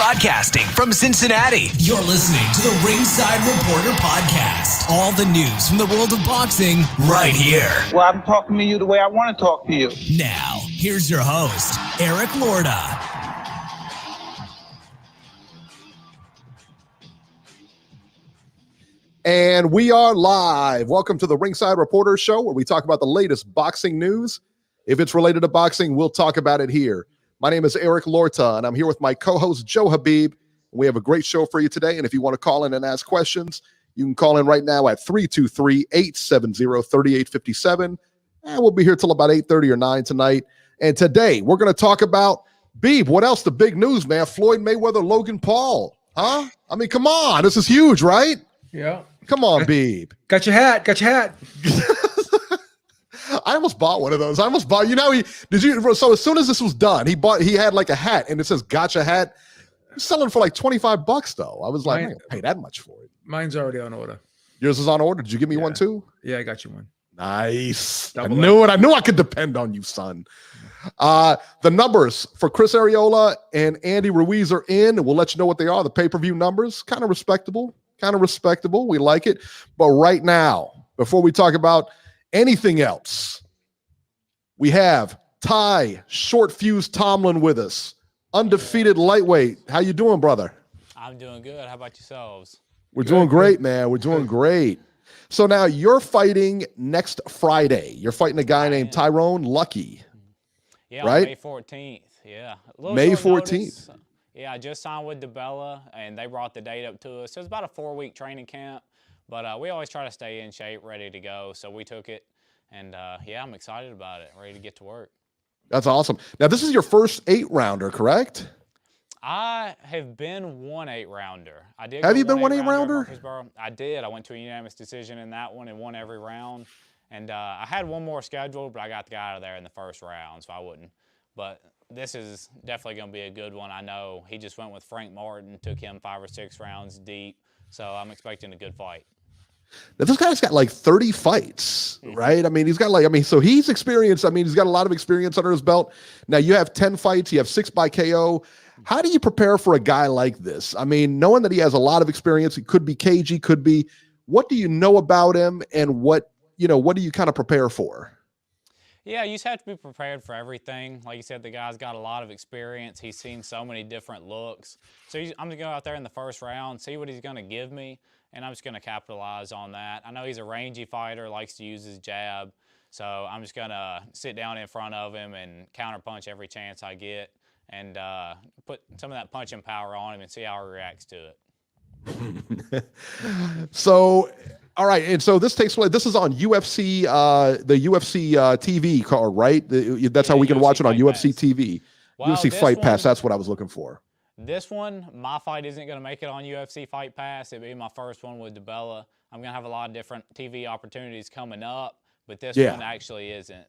Broadcasting from Cincinnati, you're listening to the Ringside Reporter Podcast. All the news from the world of boxing right here. Well, I'm talking to you the way I want to talk to you. Now, here's your host, Eric Lorda. And we are live. Welcome to the Ringside Reporter Show, where we talk about the latest boxing news. If it's related to boxing, we'll talk about it here. My name is Eric Lorta, and I'm here with my co-host, Joe Habib. We have a great show for you today, and if you want to call in and ask questions, you can call in right now at 323-870-3857, and we'll be here till about 8:30 or 9 tonight. And today, we're going to talk about, Beeb, what else? The big news, man. Floyd Mayweather, Logan Paul. Huh? I mean, come on. This is huge, right? Yeah. Come on, Beeb. Got your hat. I almost bought one of those. So as soon as this was done, he had like a hat and it says gotcha hat. He's selling for like $25 though. I was like, I'm not gonna pay that much for it. Mine's already on order. Yours is on order. Did you give me one too? Yeah, I got you one. Nice. I knew I could depend on you, son. The numbers for Chris Arreola and Andy Ruiz are in. We'll let you know what they are. The pay-per-view numbers, kind of respectable. We like it. But right now, before we talk about anything else, we have Ty Short Fuse Tomlin with us, undefeated lightweight. How you doing, brother? I'm doing good. How about yourselves? We're doing great, man. We're doing great. So now you're fighting next Friday. You're fighting a guy named Tyrone Lucky. Yeah, right? May 14th. Yeah. May 14th. Notice. Yeah, I just signed with DeBella, and they brought the date up to us. So it's about a 4-week training camp, but we always try to stay in shape, ready to go. So we took it, and yeah, I'm excited about it, ready to get to work. That's awesome. Now, this is your first 8-rounder, correct? I have been one 8-rounder. I did. Have you been one 8-rounder? I did. I went to a unanimous decision in that one and won every round. And I had one more scheduled, but I got the guy out of there in the first round, so I wouldn't. But this is definitely going to be a good one. I know he just went with Frank Martin, took him 5 or 6 rounds deep, so I'm expecting a good fight. Now, this guy's got like 30 fights, right? I mean, so he's experienced. I mean, he's got a lot of experience under his belt. Now, you have 10 fights. You have 6 by KO. How do you prepare for a guy like this? I mean, knowing that he has a lot of experience, he could be cagey, what do you know about him, and what do you kind of prepare for? Yeah, you just have to be prepared for everything. Like you said, the guy's got a lot of experience. He's seen so many different looks. So I'm going to go out there in the first round, see what he's going to give me, and I'm just going to capitalize on that. I know he's a rangy fighter, likes to use his jab, so I'm just going to sit down in front of him and counterpunch every chance I get and put some of that punching power on him and see how he reacts to it. So, all right, and so this takes place. This is on UFC, the UFC TV card, right? That's how we can watch it on UFC TV. Well, UFC Fight Pass. That's what I was looking for. This one, my fight isn't going to make it on UFC Fight Pass. It'll be my first one with DeBella. I'm going to have a lot of different TV opportunities coming up, but this one actually isn't.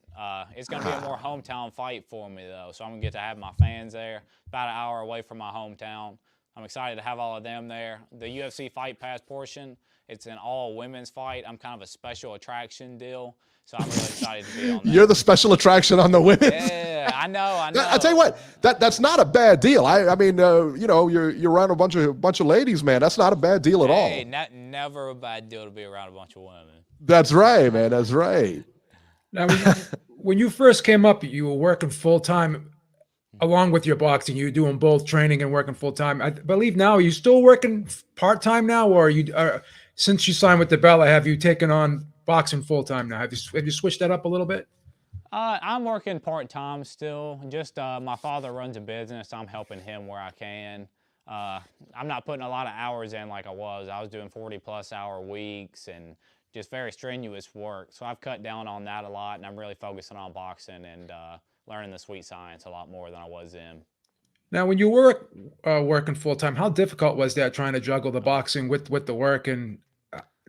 It's going to be a more hometown fight for me, though, so I'm going to get to have my fans there, about an hour away from my hometown. I'm excited to have all of them there. The UFC Fight Pass portion, it's an all-women's fight. I'm kind of a special attraction deal, so I'm really excited to be on that. You're the special attraction on the women. Yeah, I know. I tell you what, that's not a bad deal. I mean, you're around a bunch of ladies, man. That's not a bad deal at all. Hey, never a bad deal to be around a bunch of women. That's right, man. That's right. Now, when you first came up, you were working full-time along with your boxing. You were doing both training and working full-time. I believe now, are you still working part-time now, or since you signed with DeBella, have you taken on boxing full-time now? Have you switched that up a little bit? I'm working part-time still. Just my father runs a business. I'm helping him where I can. I'm not putting a lot of hours in like I was. I was doing 40-plus hour weeks and just very strenuous work. So I've cut down on that a lot, and I'm really focusing on boxing and learning the sweet science a lot more than I was in. Now, when you were working full-time, how difficult was that, trying to juggle the boxing with the work? And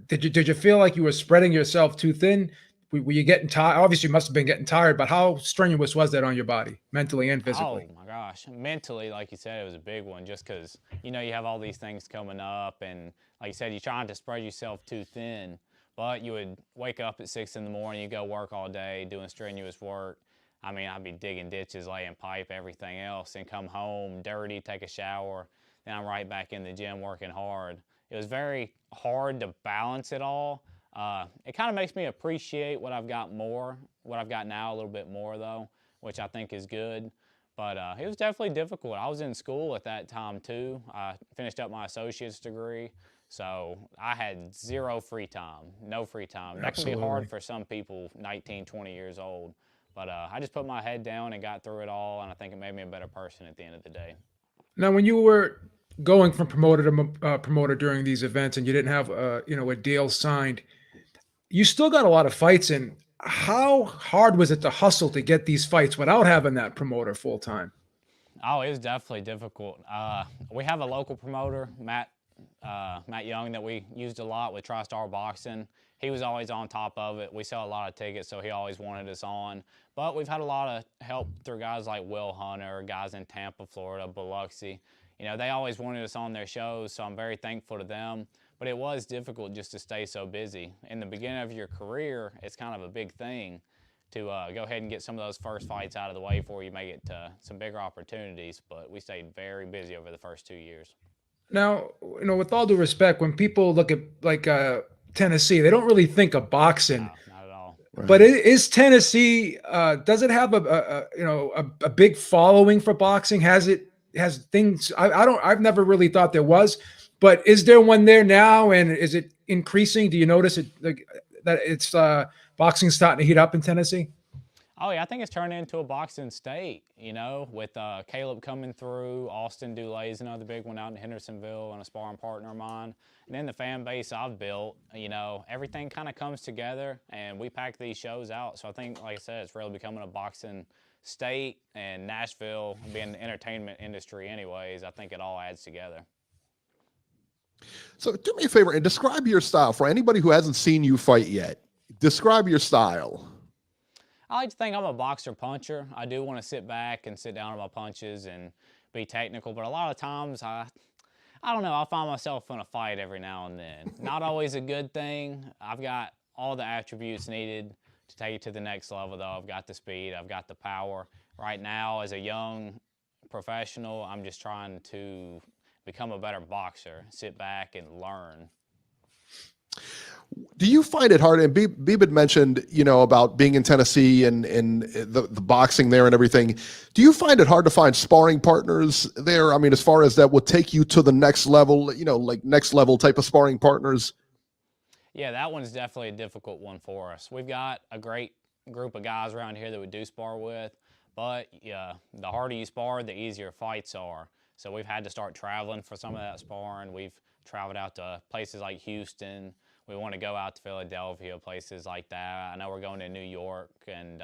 did you feel like you were spreading yourself too thin? Were you getting tired? Obviously, you must have been getting tired, but how strenuous was that on your body, mentally and physically? Oh, my gosh. Mentally, like you said, it was a big one just because, you have all these things coming up. And like you said, you're trying to spread yourself too thin. But you would wake up at 6 in the morning, you go work all day doing strenuous work. I mean, I'd be digging ditches, laying pipe, everything else, and come home dirty, take a shower. then I'm right back in the gym working hard. It was very hard to balance it all. It kind of makes me appreciate what I've got now a little bit more though, which I think is good. But it was definitely difficult. I was in school at that time too. I finished up my associate's degree, so I had zero free time, no free time. That can be hard for some people 19, 20 years old. But I just put my head down and got through it all, and I think it made me a better person at the end of the day. Now, when you were going from promoter to promoter during these events, and you didn't have a deal signed, you still got a lot of fights in. How hard was it to hustle to get these fights without having that promoter full time? Oh, it was definitely difficult. We have a local promoter, Matt Young, that we used a lot with TriStar Boxing. He was always on top of it. We sell a lot of tickets, so he always wanted us on. But we've had a lot of help through guys like Will Hunter, guys in Tampa, Florida, Biloxi. They always wanted us on their shows, so I'm very thankful to them. But it was difficult just to stay so busy. In the beginning of your career, it's kind of a big thing to go ahead and get some of those first fights out of the way before you may get to some bigger opportunities. But we stayed very busy over the first 2 years. Now, with all due respect, when people look at like Tennessee, they don't really think of boxing. No, not at all. Right. But is Tennessee? Does it have a big following for boxing? Has things? I've never really thought there was. But is there one there now, and is it increasing? Do you notice it that it's boxing starting to heat up in Tennessee? Oh yeah, I think it's turning into a boxing state. With Caleb coming through, Austin Dulay's another big one out in Hendersonville, and a sparring partner of mine. And then the fan base I've built. Everything kind of comes together, and we pack these shows out. So I think, like I said, it's really becoming a boxing state, and Nashville being the entertainment industry anyways, I think it all adds together. So do me a favor and describe your style for anybody who hasn't seen you fight yet. Describe your style. I like to think I'm a boxer puncher. I do want to sit back and sit down on my punches and be technical, but a lot of times I don't know, I'll find myself in a fight every now and then. Not always a good thing. I've got all the attributes needed to take it to the next level though. I've got the speed, I've got the power. Right now, as a young professional, I'm just trying to become a better boxer, sit back and learn. Do you find it hard? And Beeb had mentioned, about being in Tennessee and the boxing there and everything. Do you find it hard to find sparring partners there? I mean, as far as that would take you to the next level, like next level type of sparring partners? Yeah, that one's definitely a difficult one for us. We've got a great group of guys around here that we do spar with, but yeah, the harder you spar, the easier fights are. So we've had to start traveling for some of that sparring. We've traveled out to places like Houston. We want to go out to Philadelphia, places like that. I know we're going to New York and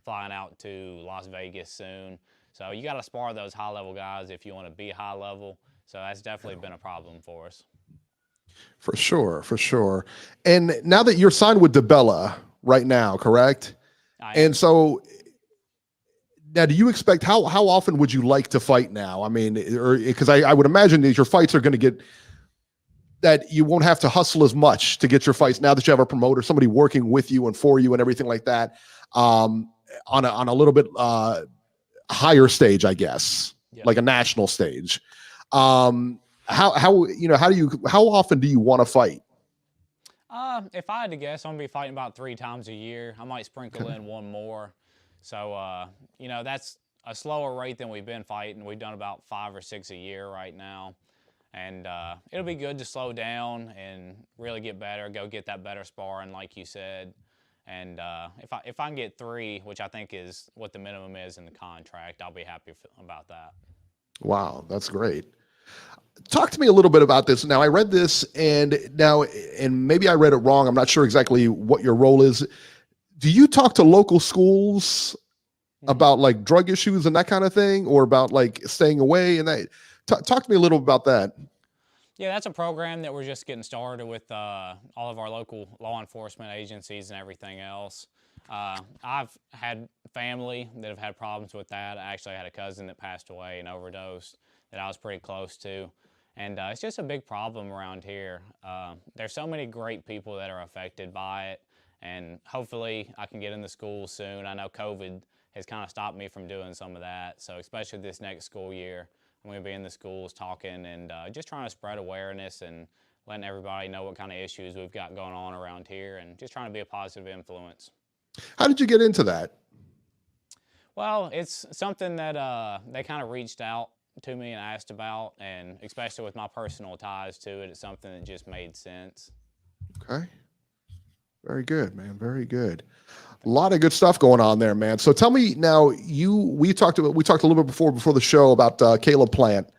flying out to Las Vegas soon. So you got to spar those high-level guys if you want to be high level. So that's definitely been a problem for us. For sure. And now that you're signed with DeBella right now, correct? And so now, do you expect, how often would you like to fight now? I mean, because I would imagine that your fights are going to get, that you won't have to hustle as much to get your fights now that you have a promoter, somebody working with you and for you and everything like that, on a little bit higher stage, I guess, like a national stage. How often do you want to fight? If I had to guess, I'm gonna be fighting about 3 times a year. I might sprinkle in one more. So that's a slower rate than we've been fighting. We've done about 5 or 6 a year right now. And it'll be good to slow down and really get better, go get that better sparring, like you said. And if I can get 3, which I think is what the minimum is in the contract, I'll be happy about that. Wow, that's great. Talk to me a little bit about this. Now, I read this, and maybe I read it wrong. I'm not sure exactly what your role is. Do you talk to local schools about like drug issues and that kind of thing, or about like staying away and that? Talk to me a little about that. Yeah, that's a program that we're just getting started with all of our local law enforcement agencies and everything else. I've had family that have had problems with that. I actually had a cousin that passed away and overdosed that I was pretty close to. And it's just a big problem around here. There's so many great people that are affected by it. And hopefully I can get in the school soon. I know COVID has kind of stopped me from doing some of that. So especially this next school year, I'm going to be in the schools talking and just trying to spread awareness and letting everybody know what kind of issues we've got going on around here and just trying to be a positive influence. How did you get into that? Well, it's something that they kind of reached out to me and asked about, and especially with my personal ties to it, it's something that just made sense. Okay. Very good, man. Very good. A lot of good stuff going on there, man. So tell me now, we talked a little bit before the show about Caleb Plant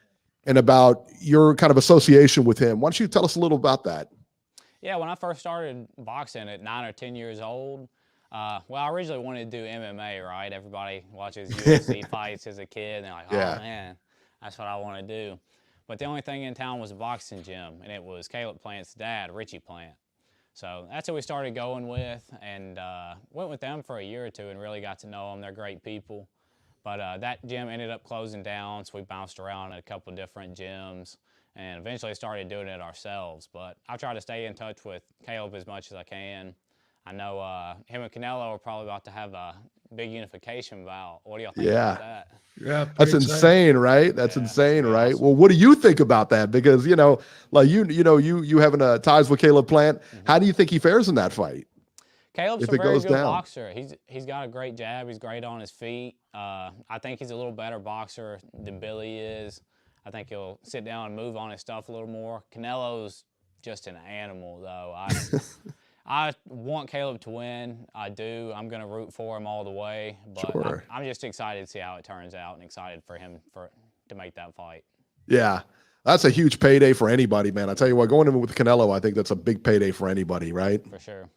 and about your kind of association with him. Why don't you tell us a little about that? Yeah, when I first started boxing at 9 or 10 years old, well, I originally wanted to do MMA, right? Everybody watches UFC fights as a kid, and they're like, oh, man, that's what I want to do. But the only thing in town was a boxing gym, and it was Caleb Plant's dad, Richie Plant. So that's who we started going with, and went with them for a year or two and really got to know them. They're great people. But that gym ended up closing down, so we bounced around at a couple of different gyms and eventually started doing it ourselves. But I try to stay in touch with Caleb as much as I can. I know him and Canelo are probably about to have a big unification bout. What do y'all think about that? Yeah, that's insane, right? That's insane, right? Awesome. Well, what do you think about that? Because like you having ties with Caleb Plant. How do you think he fares in that fight? Caleb's a very good boxer. He's got a great jab. He's great on his feet. I think he's a little better boxer than Billy is. I think he'll sit down and move on his stuff a little more. Canelo's just an animal, though. I want Caleb to win. I do. I'm going to root for him all the way. But I'm just excited to see how it turns out and excited for him to make that fight. Yeah, that's a huge payday for anybody, man. I tell you what, going in with Canelo, I think that's a big payday for anybody, right? For sure.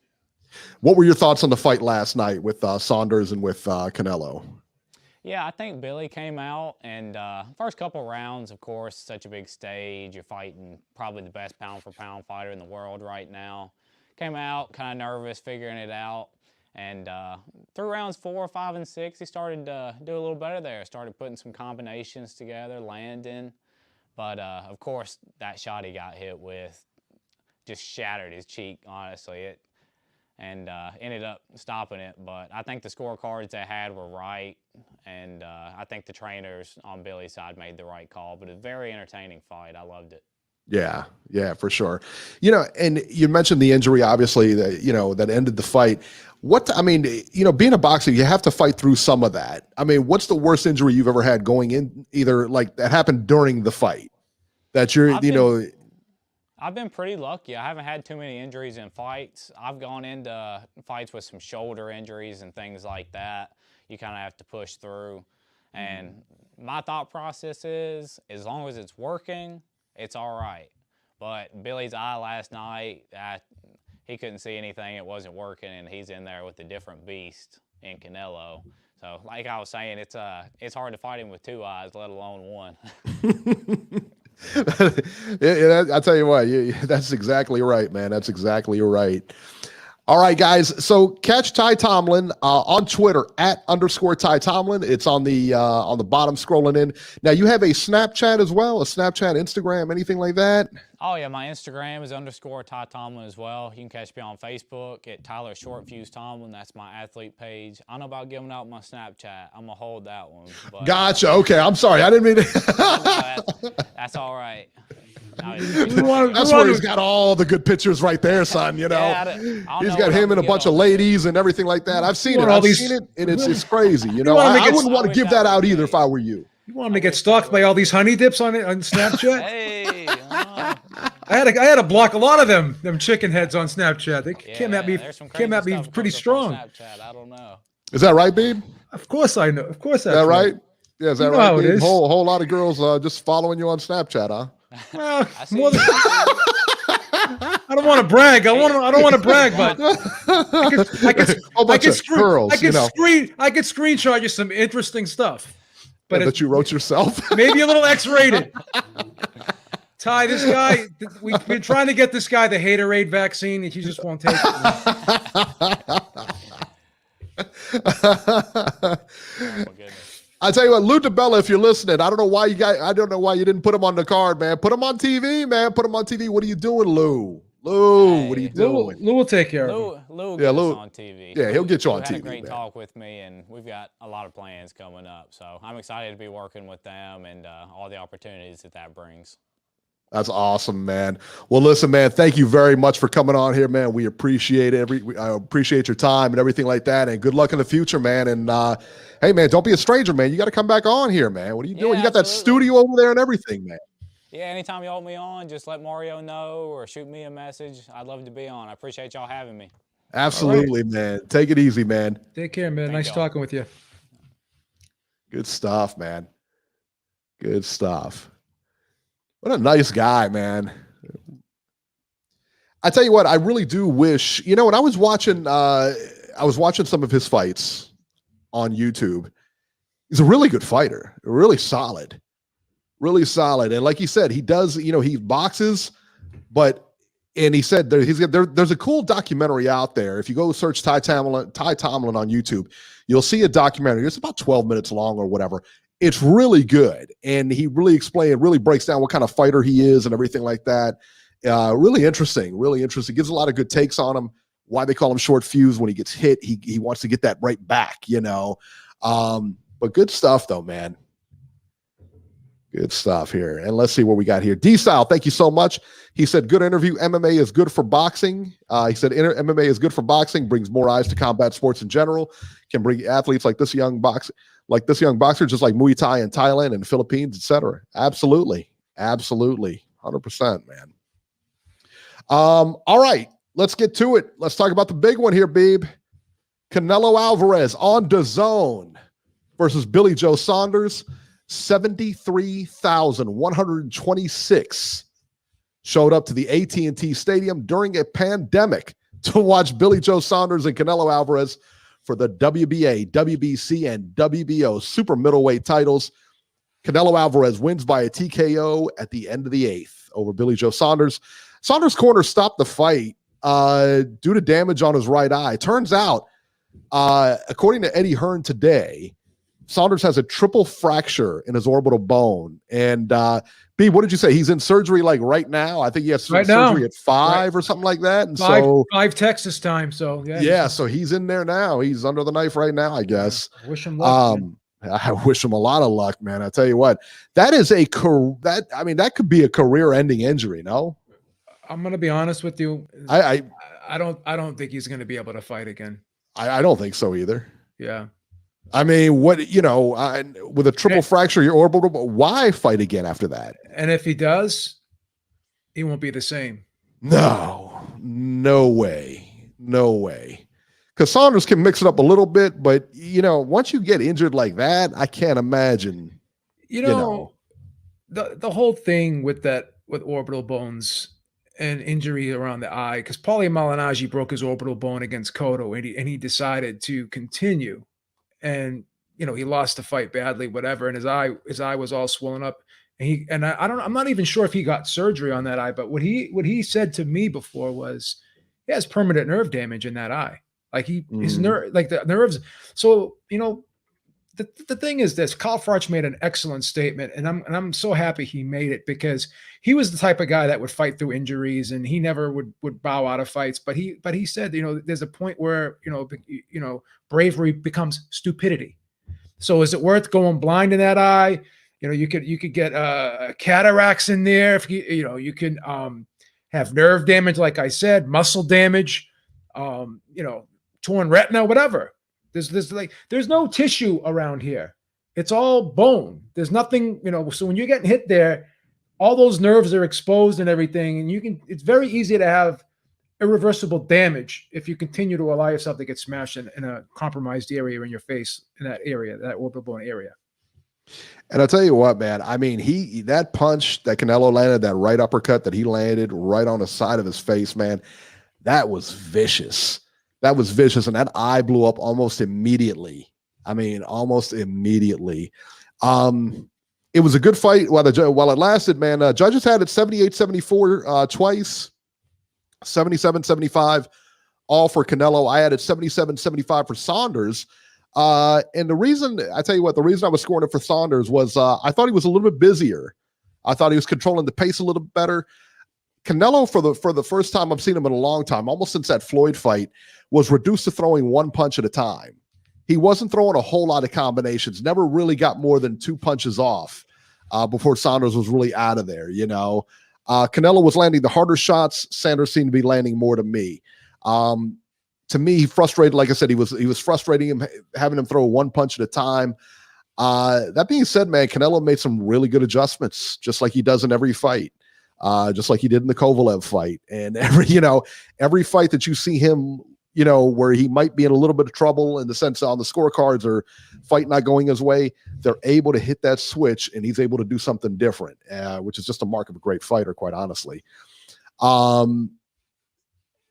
What were your thoughts on the fight last night with Saunders and with Canelo? Yeah, I think Billy came out, and first couple rounds, of course, such a big stage. You're fighting probably the best pound-for-pound fighter in the world right now. Came out kind of nervous, figuring it out. And through rounds 4, 5, and 6, he started to do a little better there. Started putting some combinations together, landing. But, of course, that shot he got hit with just shattered his cheek, honestly. And ended up stopping it. But I think the scorecards they had were right. And I think the trainers on Billy's side made the right call. But a very entertaining fight. I loved it. Yeah, for sure. And you mentioned the injury, obviously, that ended the fight. Being a boxer, you have to fight through some of that. I mean, what's the worst injury you've ever had going in, either like that happened during the fight that I've been pretty lucky. I haven't had too many injuries in fights. I've gone into fights with some shoulder injuries and things like that. You kind of have to push through. And my thought process is, as long as it's working, it's all right. But Billy's eye last night, he couldn't see anything. It wasn't working, and he's in there with a different beast in Canelo. So, like I was saying, it's hard to fight him with 2 eyes, let alone 1. I tell you what, that's exactly right, man. That's exactly right. All right, guys. So catch Ty Tomlin on Twitter @_Ty Tomlin. It's on the bottom scrolling in. Now you have a Snapchat as well, a Snapchat, Instagram, anything like that? Oh yeah, my Instagram is _Ty Tomlin as well. You can catch me on Facebook at Tyler Shortfuse Tomlin. That's my athlete page. I don't know about giving out my Snapchat. I'm gonna hold that one. But, gotcha. Okay, I'm sorry. I didn't mean to. That's all right. That's where he's got all the good pictures right there, son. He's got him and a bunch of ladies and everything like that. I've seen it. I've seen it, and it's crazy. I wouldn't want to give that out either if I were you. You want him to get stalked by all these honey dips on Snapchat? Hey, I had to block a lot of them chicken heads on Snapchat. They came at me pretty strong. Snapchat, I don't know. Is that right, babe? Of course I know. Of course that's right. Yeah, is that right? How it is. Whole lot of girls just following you on Snapchat, huh? Well, I don't want to brag. I don't want to brag, but I could screenshot you some interesting stuff. But that you wrote yourself? Maybe a little X-rated. Ty, this guy, we've been trying to get this guy the Haterade vaccine, and he just won't take it. Oh my goodness. I tell you what, Lou DiBella, if you're listening, I don't know why you didn't put him on the card, man. Put him on TV, man. Put him on TV. What are you doing, Lou? Lou, what are you doing? Lou will take care of him. Lou will get us on TV. Yeah, he'll get you on Lou TV. had a great man. talk with me, and we've got a lot of plans coming up. So I'm excited to be working with them and all the opportunities that brings. That's awesome, man. Well, listen, man, thank you very much for coming on here, man. We appreciate it. I appreciate your time and everything like that. And good luck in the future, man. And hey, man, don't be a stranger, man. You got to come back on here, man. What are you doing? You got that studio over there and everything, man. Yeah, anytime you want me on, just let Mario know or shoot me a message. I'd love to be on. I appreciate y'all having me. Absolutely, man. Take it easy, man. Take care, man. Nice talking with you. Good stuff, man. Good stuff. What a nice guy, man. I tell you what, I really do wish, when I was watching some of his fights on YouTube. He's a really good fighter, really solid. And like he said, he does, he boxes, and he said there's a cool documentary out there. If you go search Ty Tomlin on YouTube, you'll see a documentary. It's about 12 minutes long or whatever. It's really good. And he really breaks down what kind of fighter he is and everything like that. Really interesting. Gives a lot of good takes on him, why they call him short fuse. When he gets hit, he wants to get that right back, but good stuff though, man. Good stuff here. And let's see what we got here. D-Style, thank you so much. He said, good interview. MMA is good for boxing. He said, MMA is good for boxing, brings more eyes to combat sports in general, can bring athletes like this young boxer, just like Muay Thai in Thailand and the Philippines, etc. Absolutely. 100%, man. All right, let's get to it. Let's talk about the big one here, babe. Canelo Alvarez on DAZN versus Billy Joe Saunders. 73,126 showed up to the AT&T Stadium during a pandemic to watch Billy Joe Saunders and Canelo Alvarez for the WBA, WBC, and WBO super middleweight titles. Canelo Alvarez wins by a TKO at the end of the 8th over Billy Joe Saunders. Saunders' corner stopped the fight due to damage on his right eye. Turns out, according to Eddie Hearn today, Saunders has a triple fracture in his orbital bone. And B, what did you say? He's in surgery like right now. I think he has surgery at 5 or something like that. And five Texas time. So so he's in there now. He's under the knife right now, I guess. Wish him luck. I wish him a lot of luck, man. I tell you what, that could be a career-ending injury. No, I'm gonna be honest with you. I don't think he's gonna be able to fight again. I don't think so either. Yeah. I mean, with a triple fracture, your orbital, why fight again after that? And if he does, he won't be the same. No way. Because Saunders can mix it up a little bit, but once you get injured like that, I can't imagine. The whole thing with orbital bones and injury around the eye, because Paulie Malignaggi broke his orbital bone against Cotto, and he decided to continue. And he lost the fight badly, whatever, and his eye was all swollen up. And I'm not even sure if he got surgery on that eye, but what he said to me before was he has permanent nerve damage in that eye. Like his nerve, like the nerves. So the thing is this: Kyle Froch made an excellent statement, and I'm so happy he made it, because he was the type of guy that would fight through injuries, and he never would bow out of fights. But he said, there's a point where bravery becomes stupidity. So is it worth going blind in that eye? You could get cataracts in there. If you can have nerve damage, like I said, muscle damage, torn retina, whatever. There's no tissue around here. It's all bone. There's nothing, so when you're getting hit there, all those nerves are exposed and everything. And it's very easy to have irreversible damage if you continue to allow yourself to get smashed in a compromised area in your face, in that area, that orbital bone area. And I'll tell you what, man, I mean, that punch that Canelo landed, that right uppercut that he landed right on the side of his face, man, that was vicious. And that eye blew up almost immediately. I mean, almost immediately. It was a good fight while it lasted, man. Judges had it 78-74 twice, 77-75 all for Canelo. I had it 77-75 for Saunders. And the reason I was scoring it for Saunders was I thought he was a little bit busier. I thought he was controlling the pace a little bit better. Canelo, for the first time I've seen him in a long time, almost since that Floyd fight, was reduced to throwing one punch at a time. He wasn't throwing a whole lot of combinations, never really got more than 2 punches off before Saunders was really out of there, you know. Canelo was landing the harder shots. Saunders seemed to be landing more to me. To me, he frustrated, like I said, he was frustrating him, having him throw one punch at a time. That being said, man, Canelo made some really good adjustments, just like he does in every fight. Just like he did in the Kovalev fight. And every fight that you see him, where he might be in a little bit of trouble in the sense on the scorecards or fight not going his way, they're able to hit that switch and he's able to do something different, which is just a mark of a great fighter, quite honestly. And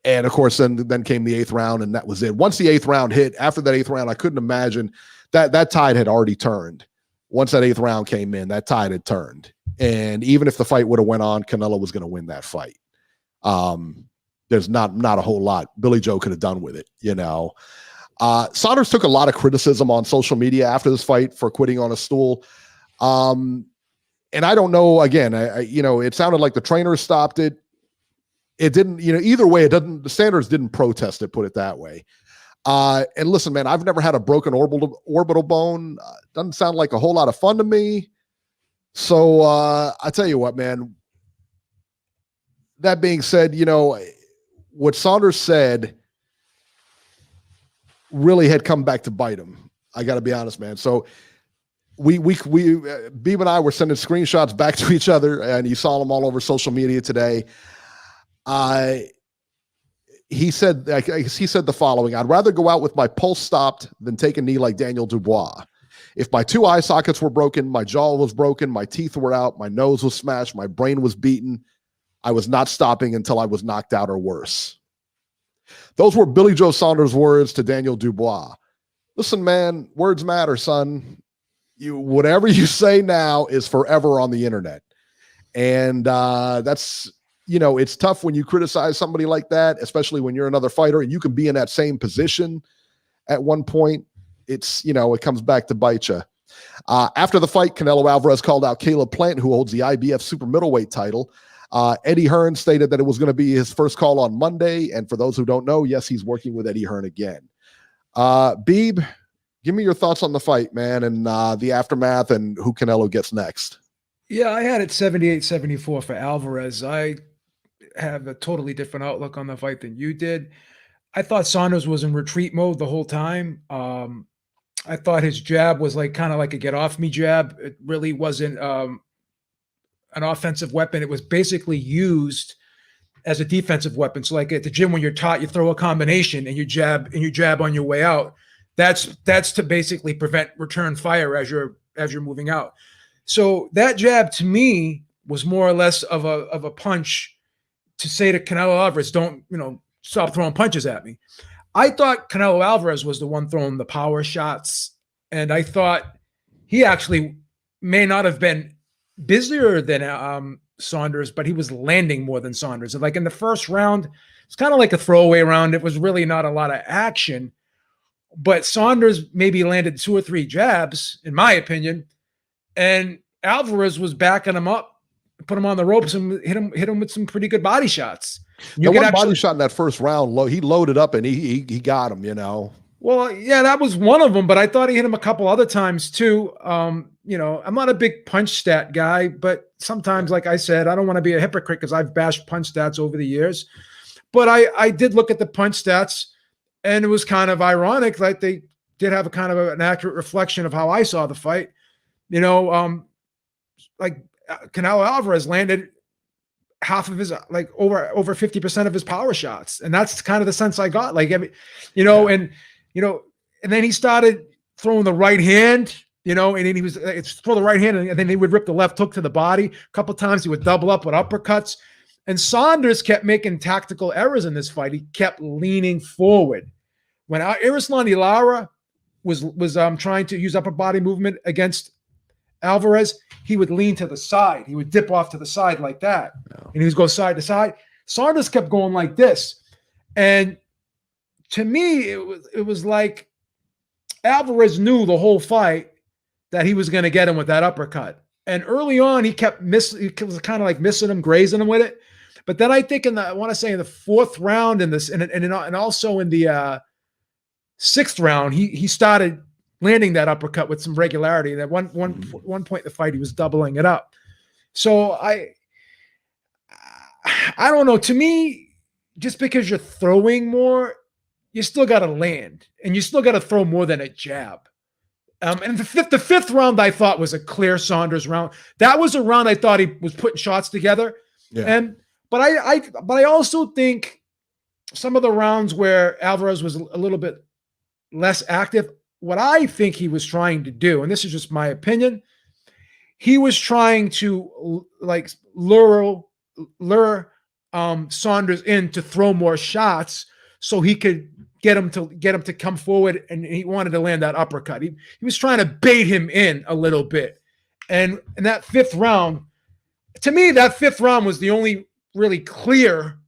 of course, then came the 8th round, and that was it. Once the 8th round hit, after that 8th round, I couldn't imagine that tide had already turned. Once that 8th round came in, that tide had turned. And even if the fight would have went on, Canelo was going to win that fight. There's not a whole lot Billy Joe could have done with it, Saunders took a lot of criticism on social media after this fight for quitting on a stool. And I don't know, again, it sounded like the trainer stopped it. It didn't, either way, the Saunders didn't protest it, put it that way. And listen, man, I've never had a broken orbital bone. Doesn't sound like a whole lot of fun to me. So I tell you what, man, that being said, what Saunders said really had come back to bite him. I got to be honest, man. So Beeb and I were sending screenshots back to each other, and you saw them all over social media today. He said the following: "I'd rather go out with my pulse stopped than take a knee like Daniel Dubois. If my 2 eye sockets were broken, my jaw was broken, my teeth were out, my nose was smashed, my brain was beaten, I was not stopping until I was knocked out or worse." Those were Billy Joe Saunders' words to Daniel Dubois. Listen, man, words matter, son. Whatever you say now is forever on the internet. And that's, it's tough when you criticize somebody like that, especially when you're another fighter and you can be in that same position at one point. It's, it comes back to bite you. After the fight, Canelo Alvarez called out Caleb Plant, who holds the IBF super middleweight title. Eddie Hearn stated that it was going to be his first call on Monday. And for those who don't know, yes, he's working with Eddie Hearn again. Beeb, give me your thoughts on the fight, man, and the aftermath and who Canelo gets next. Yeah, I had it 78-74 for Alvarez. I have a totally different outlook on the fight than you did. I thought Saunders was in retreat mode the whole time. I thought his jab was kind of like a get off me jab. It really wasn't an offensive weapon. It was basically used as a defensive weapon. So like at the gym, when you're taught, you throw a combination and you jab on your way out. That's to basically prevent return fire as you're moving out. So that jab to me was more or less of a punch to say to Canelo Alvarez, don't, stop throwing punches at me. I thought Canelo Alvarez was the one throwing the power shots. And I thought he actually may not have been busier than Saunders, but he was landing more than Saunders. And like in the first round, it's kind of like a throwaway round. It was really not a lot of action, but Saunders maybe landed 2 or 3 jabs, in my opinion. And Alvarez was backing him up, put him on the ropes and hit him with some pretty good body shots. Body shot in that first round, he loaded up and he got him, Well, yeah, that was one of them, but I thought he hit him a couple other times too. I'm not a big punch stat guy, but sometimes, like I said, I don't want to be a hypocrite because I've bashed punch stats over the years. But I did look at the punch stats, and it was kind of ironic that they did have a kind of an accurate reflection of how I saw the fight. Like Canelo Alvarez landed half of his, over 50% of his power shots. And that's kind of the sense I got. And then he started throwing the right hand, and then he was throw the right hand, and then he would rip the left hook to the body. A couple of times he would double up with uppercuts. And Saunders kept making tactical errors in this fight. He kept leaning forward. When Erislandy Lara was trying to use upper body movement against Alvarez, he would lean to the side. He would dip off to the side like that. No. And he would go side to side. Saunders kept going like this. And to me, it was like Alvarez knew the whole fight that he was going to get him with that uppercut. And early on, he kept missing. He was kind of like missing him, grazing him with it. But then I think I want to say in the 4th round in this, and also in the 6th round, he started landing that uppercut with some regularity. And at one point in the fight, he was doubling it up. So I don't know. To me, just because you're throwing more, you still got to land, and you still got to throw more than a jab. And the fifth round, I thought was a clear Saunders round. That was a round I thought he was putting shots together. Yeah. But I also think some of the rounds where Alvarez was a little bit less active, what I think he was trying to do, and this is just my opinion, he was trying to like lure Saunders in to throw more shots so he could get him to come forward, and he wanted to land that uppercut. He was trying to bait him in a little bit. And in that 5th round, to me, that 5th round was the only really clear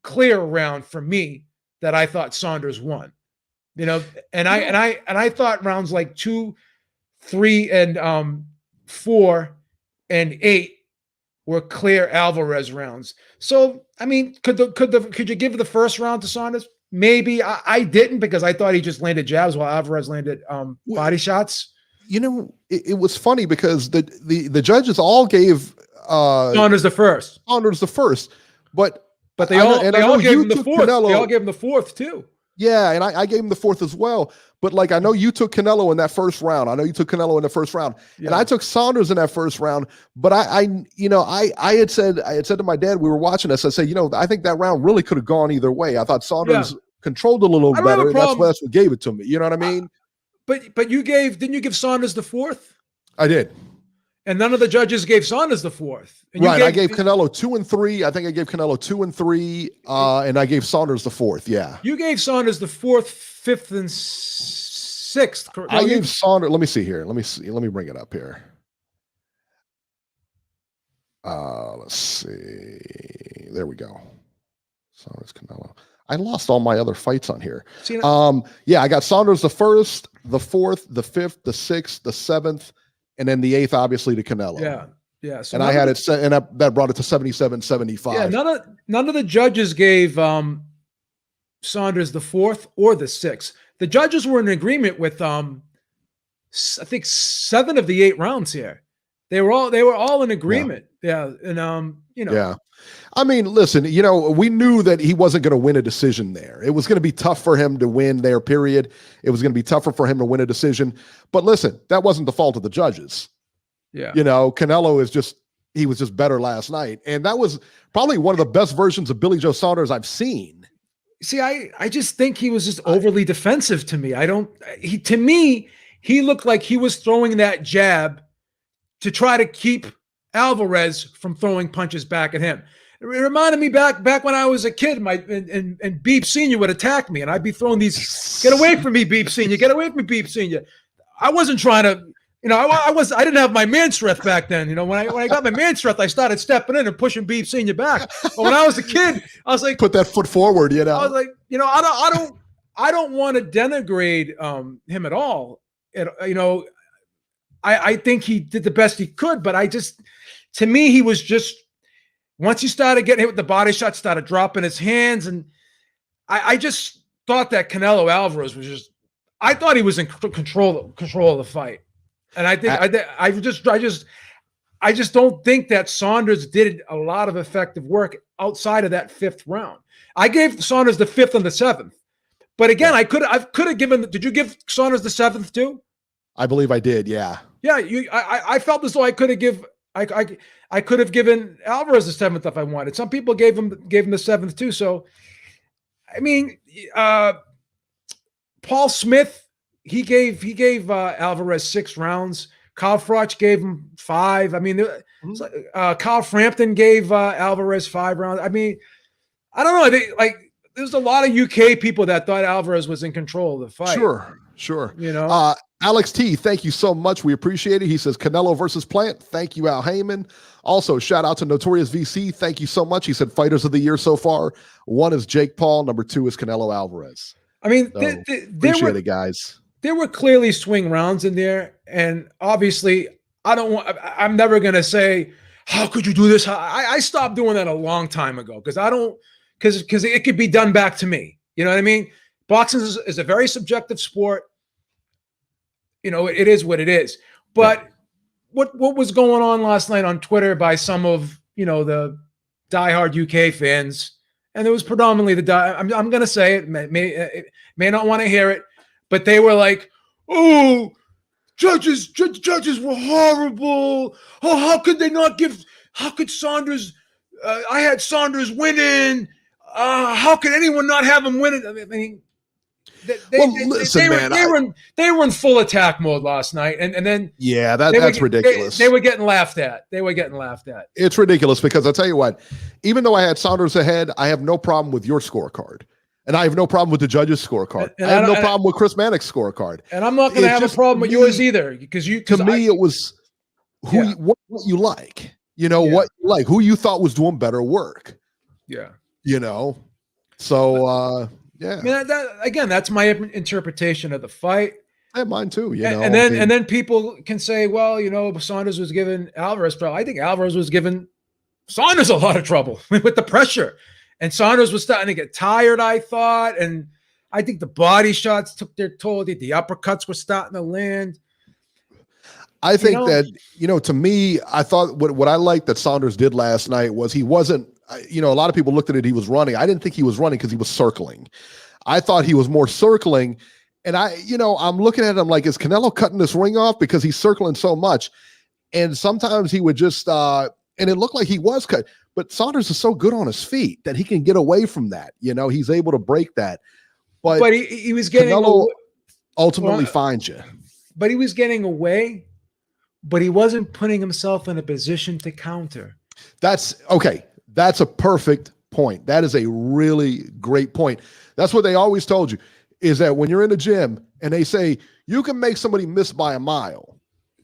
round for me that I thought Saunders won. You know, and I thought rounds like 2, 3, and 4 and 8 were clear Alvarez rounds. So, I mean, could you give the first round to Saunders? Maybe. I didn't, because I thought he just landed jabs while Alvarez landed body shots. You know, it was funny because the judges all gave Saunders the first. But they all gave him the 4th. Canelo. They all gave him the 4th too. Yeah, and I gave him the 4th as well. But like, I know you took Canelo in that first round. And I took Saunders in that first round. But I had said to my dad, we were watching this, I said, I think that round really could have gone either way. I thought Saunders controlled a little better, and that's what gave it to me. You know what I mean? But didn't you give Saunders the 4th? I did. And none of the judges gave Saunders the 4th. And right. I gave Canelo 2 and 3. I think I gave Canelo 2 and 3. And I gave Saunders the 4th. Yeah. You gave Saunders the 4th, 5th, and 6th. I gave Saunders. Let me see here. Let me bring it up here. Let's see. There we go. Saunders, Canelo. I lost all my other fights on here. I got Saunders the 1st, the 4th, the 5th, the 6th, the 7th. And then the 8th, obviously, to Canelo. Yeah. So and I had it set, and that brought it to 77-75. Yeah, none of the judges gave Saunders the 4th or the 6th. The judges were in agreement with I think 7 of the 8 rounds here. They were all in agreement. Yeah. And Yeah. I mean, listen, we knew that he wasn't going to win a decision there. It was going to be tough for him to win there, period. It was going to be tougher for him to win a decision. But listen, that wasn't the fault of the judges. Yeah. Canelo he was just better last night. And that was probably one of the best versions of Billy Joe Saunders I've seen. See, I just think he was just overly defensive to me. To me, he looked like he was throwing that jab to try to keep Alvarez from throwing punches back at him. It reminded me back when I was a kid, and Beep Senior would attack me, and I'd be throwing these, get away from me, Beep Senior, get away from me, Beep Senior. I wasn't trying to, I didn't have my man strength back then. When I got my man strength, I started stepping in and pushing Beep Senior back. But when I was a kid, I was like, put that foot forward, I was like, I don't want to denigrate him at all. I think he did the best he could, but to me, he was just, once he started getting hit with the body shot, started dropping his hands. And I just thought that Canelo Alvarez was I thought he was in control of the fight. And I think I just don't think that Saunders did a lot of effective work outside of that 5th round. I gave Saunders the 5th and the 7th, but again, I could have given. Did you give Saunders the 7th too? I believe I did. Yeah. Yeah. I felt as though I could have given Alvarez the 7th if I wanted. Some people gave him the 7th too. So, I mean, Paul Smith, he gave Alvarez 6 rounds. Kyle Froch gave him 5. I mean, Kyle Frampton gave Alvarez 5 rounds. I mean, I don't know. There's a lot of UK people that thought Alvarez was in control of the fight. Sure. Alex T, thank you so much. We appreciate it. He says Canelo versus Plant. Thank you, Al Heyman. Also, shout out to Notorious VC. Thank you so much. He said fighters of the year so far. 1 is Jake Paul. Number 2 is Canelo Alvarez. I mean, appreciate it, guys. There were clearly swing rounds in there, and obviously, I'm never going to say how could you do this? I stopped doing that a long time ago because it could be done back to me. You know what I mean? Boxing is a very subjective sport. You know, it is what it is. But what was going on last night on Twitter by some of, you know, the diehard UK fans, and it was predominantly I'm going to say it, may not want to hear it, but they were like, oh, judges were horrible. Oh, how could Saunders, I had Saunders winning. How could anyone not have him winning? I mean, they were in full attack mode last night, and then that's ridiculous. They were getting laughed at. It's ridiculous because I'll tell you what, even though I had Saunders ahead, I have no problem with your scorecard, and I have no problem with the judges' scorecard. I have no problem with Chris Mannix's scorecard, and I'm not going to have a problem with yours either because it was what you like, you know, what you like, who you thought was doing better work, you know, so. Yeah, I mean, that's my interpretation of the fight. I have mine too. You know, and then people can say, well, you know, Saunders was giving Alvarez trouble. I think Alvarez was giving Saunders a lot of trouble with the pressure, and Saunders was starting to get tired. I thought, and I think the body shots took their toll. The uppercuts were starting to land. I think that, you know, to me, I thought what I liked that Saunders did last night was he wasn't. You know, a lot of people looked at it, he was running. I didn't think he was running because he was circling. I thought he was more circling. And I'm looking at him like, is Canelo cutting this ring off because he's circling so much? And sometimes he would just, and it looked like he was cut. But Saunders is so good on his feet that he can get away from that. You know, he's able to break that. But he was getting Canelo ultimately finds you. But he was getting away, but he wasn't putting himself in a position to counter. That's okay. That's a perfect point. That is a really great point. That's what they always told you, is that when you're in the gym and they say you can make somebody miss by a mile,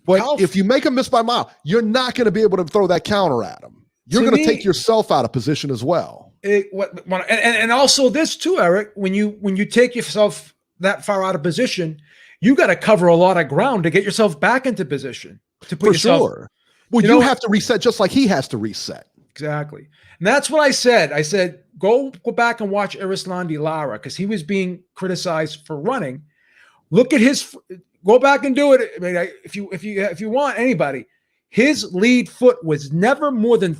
but if you make them miss by a mile, you're not going to be able to throw that counter at them. You're going to take yourself out of position as well. And also this too, Eric, when you take yourself that far out of position, you got to cover a lot of ground to get yourself back into position. To put yourself, sure. Well, you have to reset just like he has to reset. Exactly. And that's what I said. I said, go back and watch Erislandy Lara because he was being criticized for running. Look at go back and do it. I mean, if you want anybody, his lead foot was never more than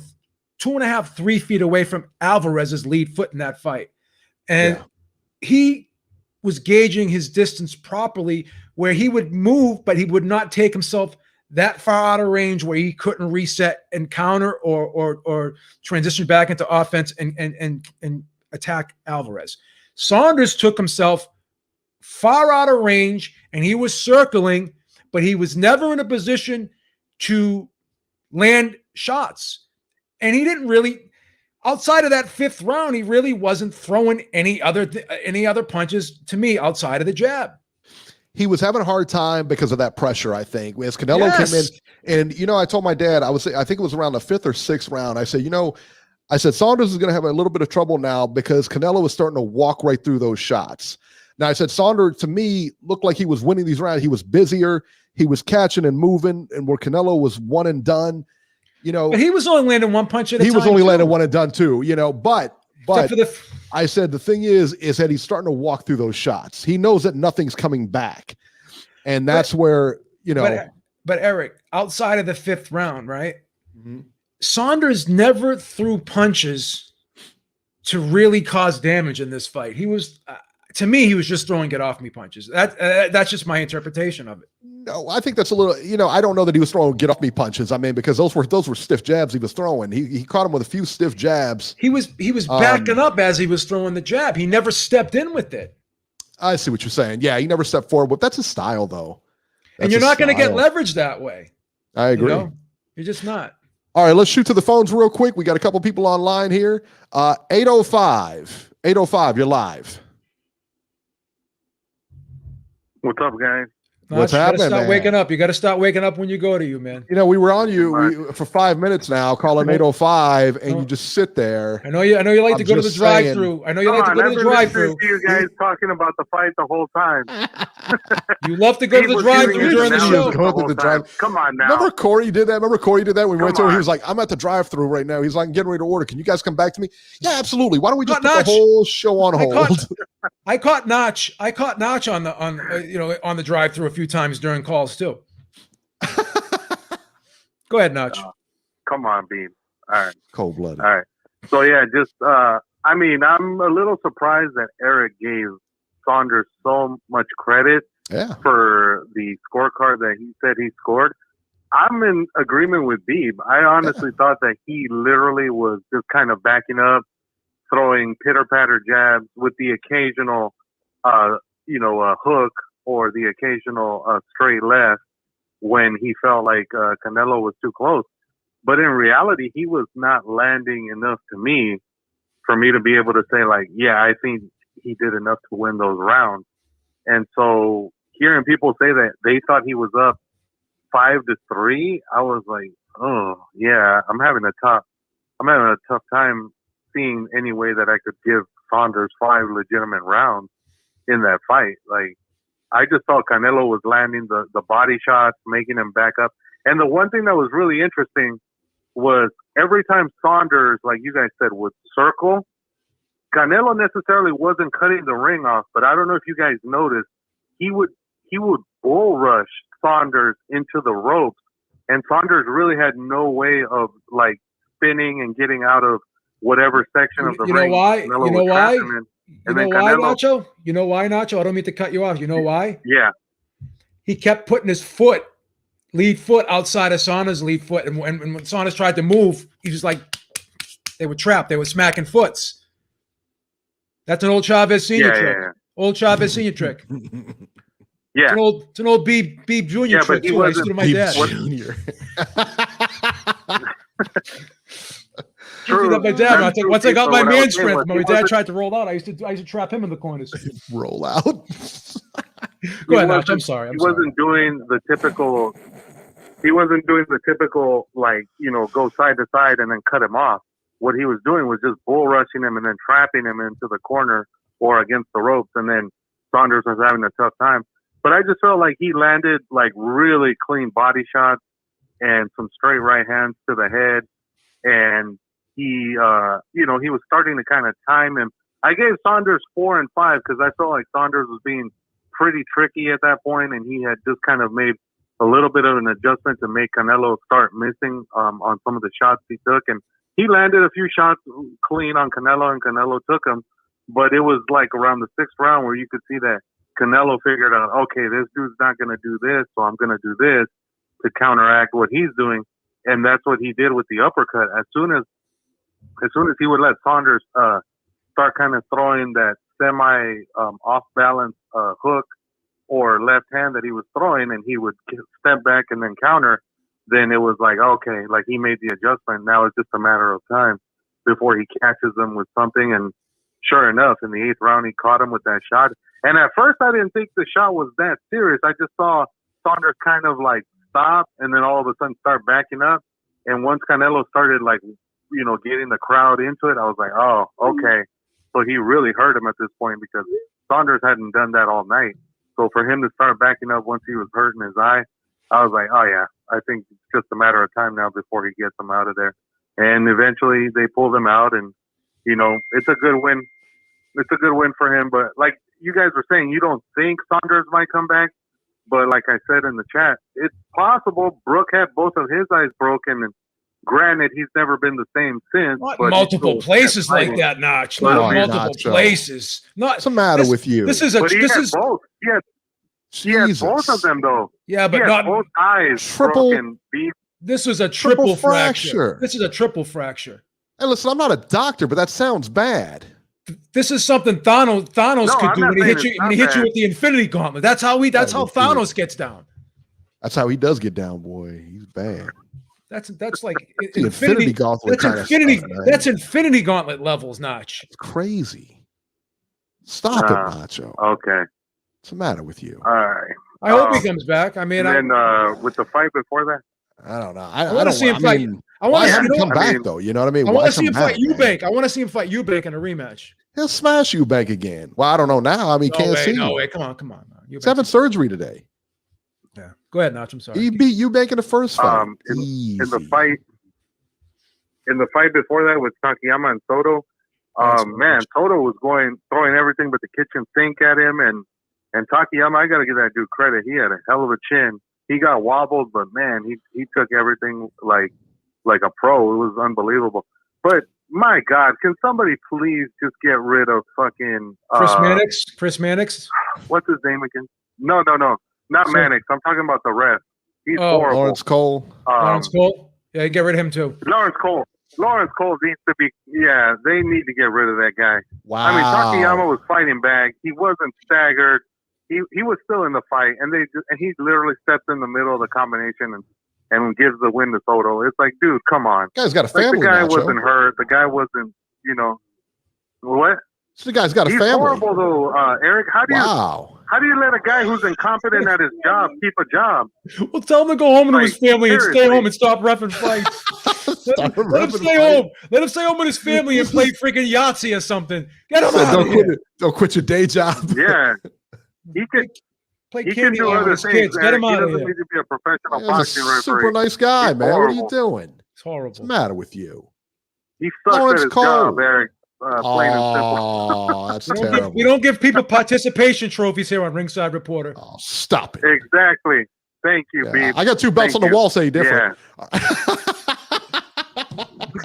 2.5, 3 feet away from Alvarez's lead foot in that fight. And he was gauging his distance properly where he would move, but he would not take himself that far out of range where he couldn't reset and counter or transition back into offense and attack Alvarez. Saunders took himself far out of range and he was circling, but he was never in a position to land shots. And he didn't really, outside of that 5th round, he really wasn't throwing any other punches to me outside of the jab. He was having a hard time because of that pressure, I think. As Canelo came in, and, you know, I told my dad, I think it was around the 5th or 6th round. I said, Saunders is going to have a little bit of trouble now because Canelo was starting to walk right through those shots. Now, I said, Saunders, to me, looked like he was winning these rounds. He was busier. He was catching and moving, and where Canelo was one and done, you know. But he was only landing one punch at a time. He was only landing one and done, too, you know, but I said the thing is that he's starting to walk through those shots. He knows that nothing's coming back. And that's where, you know. But Eric, outside of the 5th round, right? Mm-hmm. Saunders never threw punches to really cause damage in this fight. He was, to me, he was just throwing get off me punches. That's just my interpretation of it. No, I think that's a little, you know, I don't know that he was throwing get off me punches. I mean, because those were stiff jabs he was throwing. He caught him with a few stiff jabs. He was backing up as he was throwing the jab. He never stepped in with it. I see what you're saying. Yeah, he never stepped forward, but that's his style, though. And you're not going to get leverage that way. I agree. You know? You're just not. All right, let's shoot to the phones real quick. We got a couple people online here. 805, you're live. What's up, gang? What's you gotta happening, start man? waking up. You got to start waking up when you go to you, man. You know, we were on you for 5 minutes now, calling 805, and you just sit there. I know you like I'm to go to the just saying. drive-through. I know you like to go to the drive-through. To you guys talking about the fight the whole time. You love to go to the drive-through during the show. Come on now. Remember Corey did that? When we went to him, he was like, I'm at the drive-through right now. He's like, I'm getting ready to order. Can you guys come back to me? Yeah, absolutely. Why don't we just put the whole show on hold? I caught Notch on the drive-through a few times during calls too. Go ahead, Notch. Come on, Bean. All right. Cold-blooded. All right. So yeah, just I'm a little surprised that Eric gave Saunders so much credit for the scorecard that he said he scored. I'm in agreement with Beeb. I honestly thought that he literally was just kind of backing up, throwing pitter-patter jabs with the occasional, hook or the occasional straight left when he felt like Canelo was too close. But in reality, he was not landing enough to me for me to be able to say, like, yeah, I think he did enough to win those rounds. And so hearing people say that they thought he was up 5-3, I was like, oh yeah, I'm having a tough time seeing any way that I could give Saunders 5 legitimate rounds in that fight. Like, I just thought Canelo was landing the body shots, making him back up. And the one thing that was really interesting was every time Saunders, like you guys said, would circle, Canelo necessarily wasn't cutting the ring off, but I don't know if you guys noticed, he would bull rush Saunders into the ropes, and Saunders really had no way of like spinning and getting out of whatever section of the ring. You know why, Nacho? You know why, Nacho? I don't mean to cut you off. You know why? Yeah. He kept putting his lead foot outside of Saunders' lead foot, and when Saunders tried to move, he was like, they were trapped. They were smacking foots. That's an old Chavez Senior trick. Yeah. Old Chavez Senior trick. Yeah, it's an old Beeb Junior trick too. I used to do my dad. Junior. True. My dad. Once I got my man strength, my dad tried to roll out. I used to trap him in the corners. Roll out. Go ahead, Nash. I'm sorry. He wasn't doing the typical. He wasn't doing the typical, like, go side to side and then cut him off. What he was doing was just bull rushing him and then trapping him into the corner or against the ropes, and then Saunders was having a tough time. But I just felt like he landed like really clean body shots and some straight right hands to the head. And he, he was starting to kind of time him. I gave Saunders 4 and 5 because I felt like Saunders was being pretty tricky at that point, and he had just kind of made a little bit of an adjustment to make Canelo start missing on some of the shots he took. And he landed a few shots clean on Canelo, and Canelo took them. But it was like around the 6th round where you could see that Canelo figured out, okay, this dude's not going to do this, so I'm going to do this to counteract what he's doing. And that's what he did with the uppercut. As soon as he would let Saunders start kind of throwing that semi off balance hook or left hand that he was throwing, and he would step back and then counter, then it was like, okay, like he made the adjustment. Now it's just a matter of time before he catches him with something. And sure enough, in the 8th round, he caught him with that shot. And at first, I didn't think the shot was that serious. I just saw Saunders kind of like stop and then all of a sudden start backing up. And once Canelo started like, getting the crowd into it, I was like, oh, okay. So he really hurt him at this point because Saunders hadn't done that all night. So for him to start backing up once he was hurting his eye, I was like, oh yeah, I think it's just a matter of time now before he gets him out of there. And eventually they pulled him out, and it's a good win. It's a good win for him. But like you guys were saying, you don't think Saunders might come back. But like I said in the chat, it's possible. Brooke had both of his eyes broken, and granted, he's never been the same since. But multiple places like that, Notch. Multiple places. What's the matter with you? This is both. He had both of them, though. Yeah, but not both eyes broken. This was a triple fracture. This is a triple fracture. Hey, listen, I'm not a doctor, but that sounds bad. This is something Thanos could do when he hit you with the Infinity Gauntlet. That's how Thanos gets down. That's how he does get down, boy. He's bad. That's like the Infinity Gauntlet. That's Infinity Gauntlet levels, Notch. It's crazy. Stop it, Nacho. Okay. What's the matter with you? All right. I hope he comes back. I mean, and then with the fight before that, I don't know. I want to see him fight. I want to see him come back, though. You know what I mean? I want to see him fight Eubank. I want to see him fight Eubank in a rematch. He'll smash Eubank again. Well, I don't know now. I mean, can't see. No way. Come on. He's having surgery today. Yeah. Go ahead, Nach. I'm sorry. He beat Eubank in the first fight. In the fight before that with Takayama and Soto, man, Soto was throwing everything but the kitchen sink at him, and Takayama, I got to give that dude credit. He had a hell of a chin. He got wobbled, but man, he took everything like a pro. It was unbelievable. But my God, can somebody please just get rid of fucking Chris Mannix? What's his name again? No, not Mannix. I'm talking about the ref. He's horrible. Lawrence Cole. Lawrence Cole. Yeah, get rid of him too. Lawrence Cole needs to be. Yeah, they need to get rid of that guy. Wow. I mean, Takayama was fighting back. He wasn't staggered. He was still in the fight, and he literally steps in the middle of the combination and gives the win to Soto. It's like, dude, come on. The guy's got a family. The guy Nacho. wasn't hurt. The guy wasn't, what? So the guy's got a family. He's horrible though, Eric. How do you let a guy who's incompetent at his job keep a job? Well, tell him to go home to his family and stay home and stop reffing fights. Let him stay home. Let him stay home with his family and play freaking Yahtzee or something. Get him out of here. Don't quit your day job. Yeah. He can do other things. Kids. Get him out of here. He doesn't need to be a professional He's boxing a referee. super nice guy, man. What are you doing? It's horrible. What's the matter with you? He sucks Lawrence at his Cole. job, Eric. Plain and simple. Oh, that's terrible. We don't give people participation trophies here on Ringside Reporter. Oh, stop it. Exactly. Thank you, Yeah. Beeb. I got two belts on the wall say different. Yeah. That's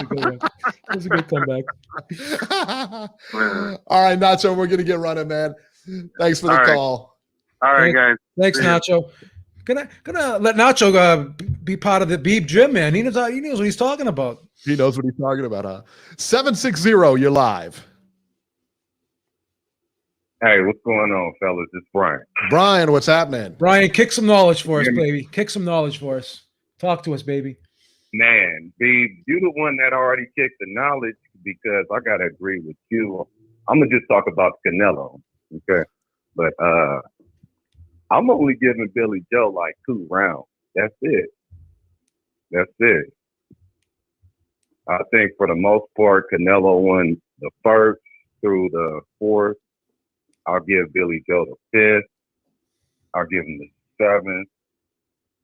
a good one. That's a good comeback. All right, Nacho, we're going to get running, man. Thanks for the call. All right, guys. Thanks, Nacho. Gonna let Nacho be part of the Beeb gym, man. He knows what he's talking about. He knows what he's talking about, huh? 760, you're live. Hey, what's going on, fellas? It's Brian. Brian, what's happening? Brian, kick some knowledge for us, baby. Kick some knowledge for us. Talk to us, baby. Man, Beeb, you the one that already kicked the knowledge because I gotta agree with you. I'm gonna just talk about Canelo, okay? But I'm only giving Billy Joe like 2 rounds. That's it. I think for the most part, Canelo won the 1st through the 4th. I'll give Billy Joe the 5th. I'll give him the 7th.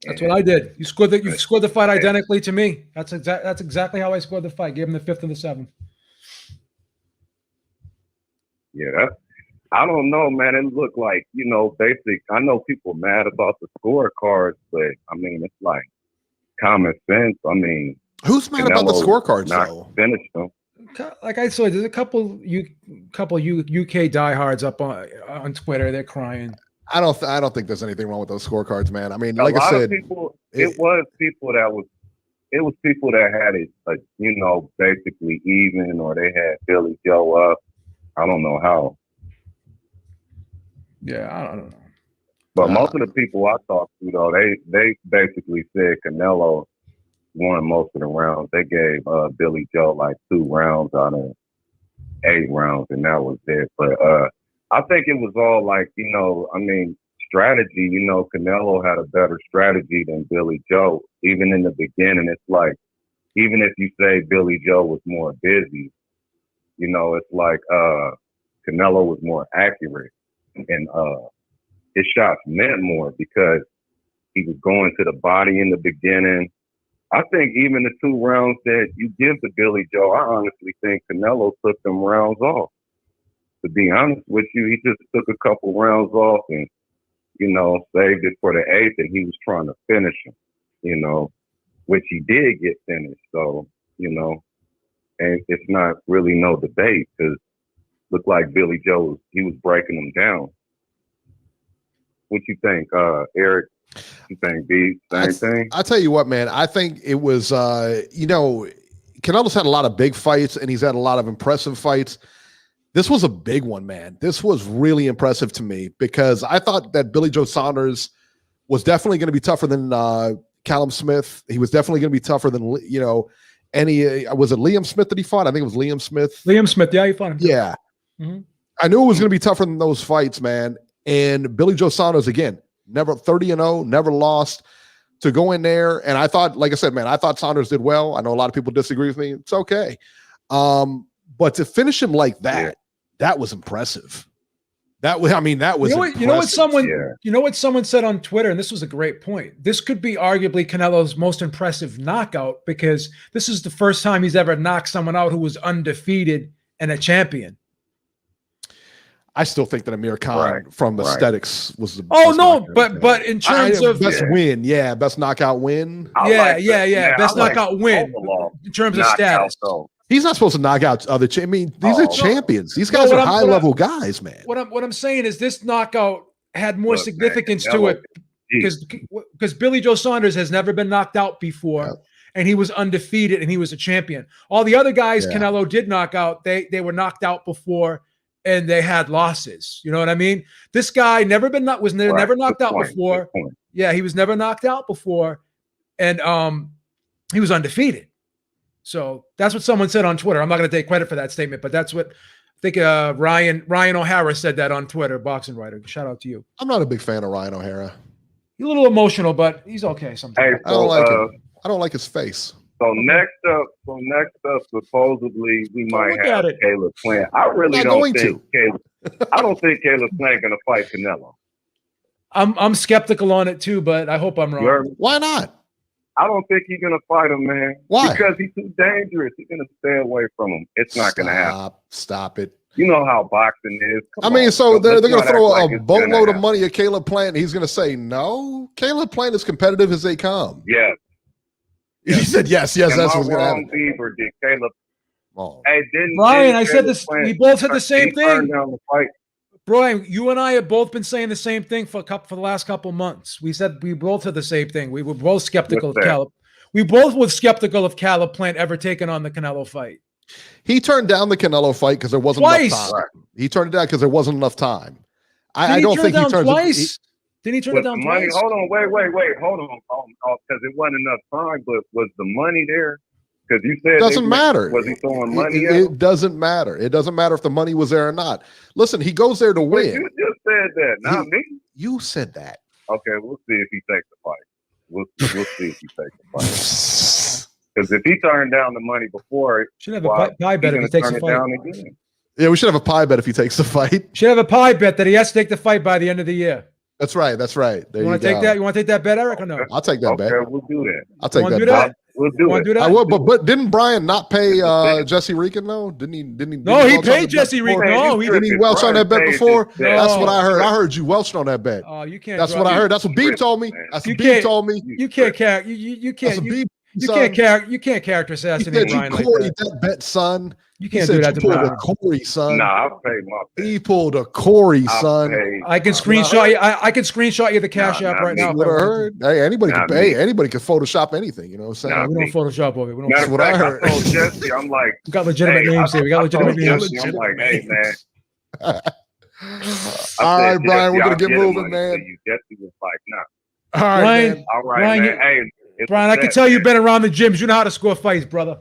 That's what I did. You scored the fight identically to me. That's exactly how I scored the fight. Gave him the 5th and the 7th. Yeah, I don't know, man. It looked like, basic. I know people mad about the scorecards, but I mean, it's like common sense. I mean, who's mad about the scorecards though? Finished them. Like I said, there's a couple UK diehards up on Twitter. They're crying. I don't think there's anything wrong with those scorecards, man. I mean, like I said, it was people that had it, basically even, or they had Billy Joe up. I don't know how. Yeah, I don't know. But most of the people I talked to, though, they basically said Canelo won most of the rounds. They gave Billy Joe like 2 rounds out of 8 rounds, and that was it. But I think it was all like, strategy. Canelo had a better strategy than Billy Joe. Even in the beginning, it's like, even if you say Billy Joe was more busy, it's like Canelo was more accurate. And his shots meant more because he was going to the body in the beginning. I think even the 2 rounds that you give to Billy Joe, I honestly think Canelo took them rounds off. To be honest with you, he just took a couple rounds off and, saved it for the 8th, and he was trying to finish him, which he did get finished. So, and it's not really no debate because looked like Billy Joe, he was breaking them down. What you think, Eric? You think, B? Same thing? I'll tell you what, man. I think it was, Canelo's had a lot of big fights, and he's had a lot of impressive fights. This was a big one, man. This was really impressive to me because I thought that Billy Joe Saunders was definitely going to be tougher than Callum Smith. He was definitely going to be tougher than, was it Liam Smith that he fought? I think it was Liam Smith. Liam Smith, yeah, he fought him. Yeah. Mm-hmm. I knew it was going to be tougher than those fights, man. And Billy Joe Saunders, again, never 30-0, never lost. To go in there, and I thought, like I said, man, I thought Saunders did well. I know a lot of people disagree with me. It's okay. But to finish him like that, that was impressive. That was you know what someone said on Twitter, and this was a great point. This could be arguably Canelo's most impressive knockout because this is the first time he's ever knocked someone out who was undefeated and a champion. I still think that Amir Khan from aesthetics was the but in terms of best win, best knockout win. Best knockout win in terms of status. He's not supposed to knock out other. I mean, these are champions. These guys are high level guys, man. What I'm saying is this knockout had more significance to it because Billy Joe Saunders has never been knocked out before, and he was undefeated and he was a champion. All the other guys Canelo did knock out, they were knocked out before. And they had losses. You know what I mean? This guy never knocked out before. Yeah, he was never knocked out before. And he was undefeated. So that's what someone said on Twitter. I'm not going to take credit for that statement, but that's what I think Ryan O'Hara said that on Twitter, boxing writer. Shout out to you. I'm not a big fan of Ryan O'Hara. He's a little emotional, but he's okay sometimes. Hey, I don't like him. I don't like his face. So next up, supposedly we might have Caleb Plant. I really don't think Caleb. I don't think Caleb Plant gonna fight Canelo. I'm skeptical on it too, but I hope I'm wrong. Why not? I don't think he's gonna fight him, man. Why? Because he's too dangerous. He's gonna stay away from him. It's not gonna happen. Stop it. You know how boxing is. They're going to throw a boatload of money at Caleb Plant, and he's going to say no. Caleb Plant is competitive as they come. Yes. He said yes. That's what's going to happen. Beaver, did Caleb? Hey, Brian, I said this. We both said the same thing. Down the fight. Brian, you and I have both been saying the same thing for the last couple months. We both said the same thing. We were both skeptical of Caleb. We both were skeptical of Caleb Plant ever taking on the Canelo fight. He turned down the Canelo fight because there wasn't enough time. He turned it down because there wasn't enough time. I don't think he turned twice. Did he turn it down twice? Hold on, wait, hold on, because it wasn't enough time. But was the money there? Because you said doesn't matter. Was he throwing money? It doesn't matter. It doesn't matter if the money was there or not. Listen, he goes there to win. You just said that, not me. You said that. Okay, we'll see if he takes the fight. We'll see if he takes the fight. Because if he turned down the money before, should have a pie bet if he takes the fight. Yeah, we should have a pie bet if he takes the fight. Should have a pie bet that he has to take the fight by the end of the year. That's right. There you want to take that? You want to take that bet, Eric, or no? I'll take that bet. We'll do that. I'll take that bet. We'll do it. I will, but didn't Brian not pay Jesse Regan though? Didn't he? No, he paid Jesse Regan. No, didn't he welch on that bet before? That's what I heard. I heard you welched on that bet. Oh, you can't. That's what I heard. That's what Beeb told me. That's what Beeb told me. You can't. You can't character assassinate Brian like that bet, son. You can't do that to Brian. He pulled a Corey, son. Nah, I paid my bet. He pulled a Corey, son. I can screenshot you. I can screenshot you the cash app right now. What I heard. Hey, anybody can pay. Anybody can Photoshop anything. You know what I'm saying? We don't Photoshop over. We don't. That's what I heard. I told Jesse, I'm like, we got legitimate names here. We got legitimate names. I'm like, hey man. All right, Brian, we're gonna get moving, man. Jesse was like, All nah. right, man. All right, man. Hey. Brian, I can tell you've been around the gyms. You know how to score fights, brother.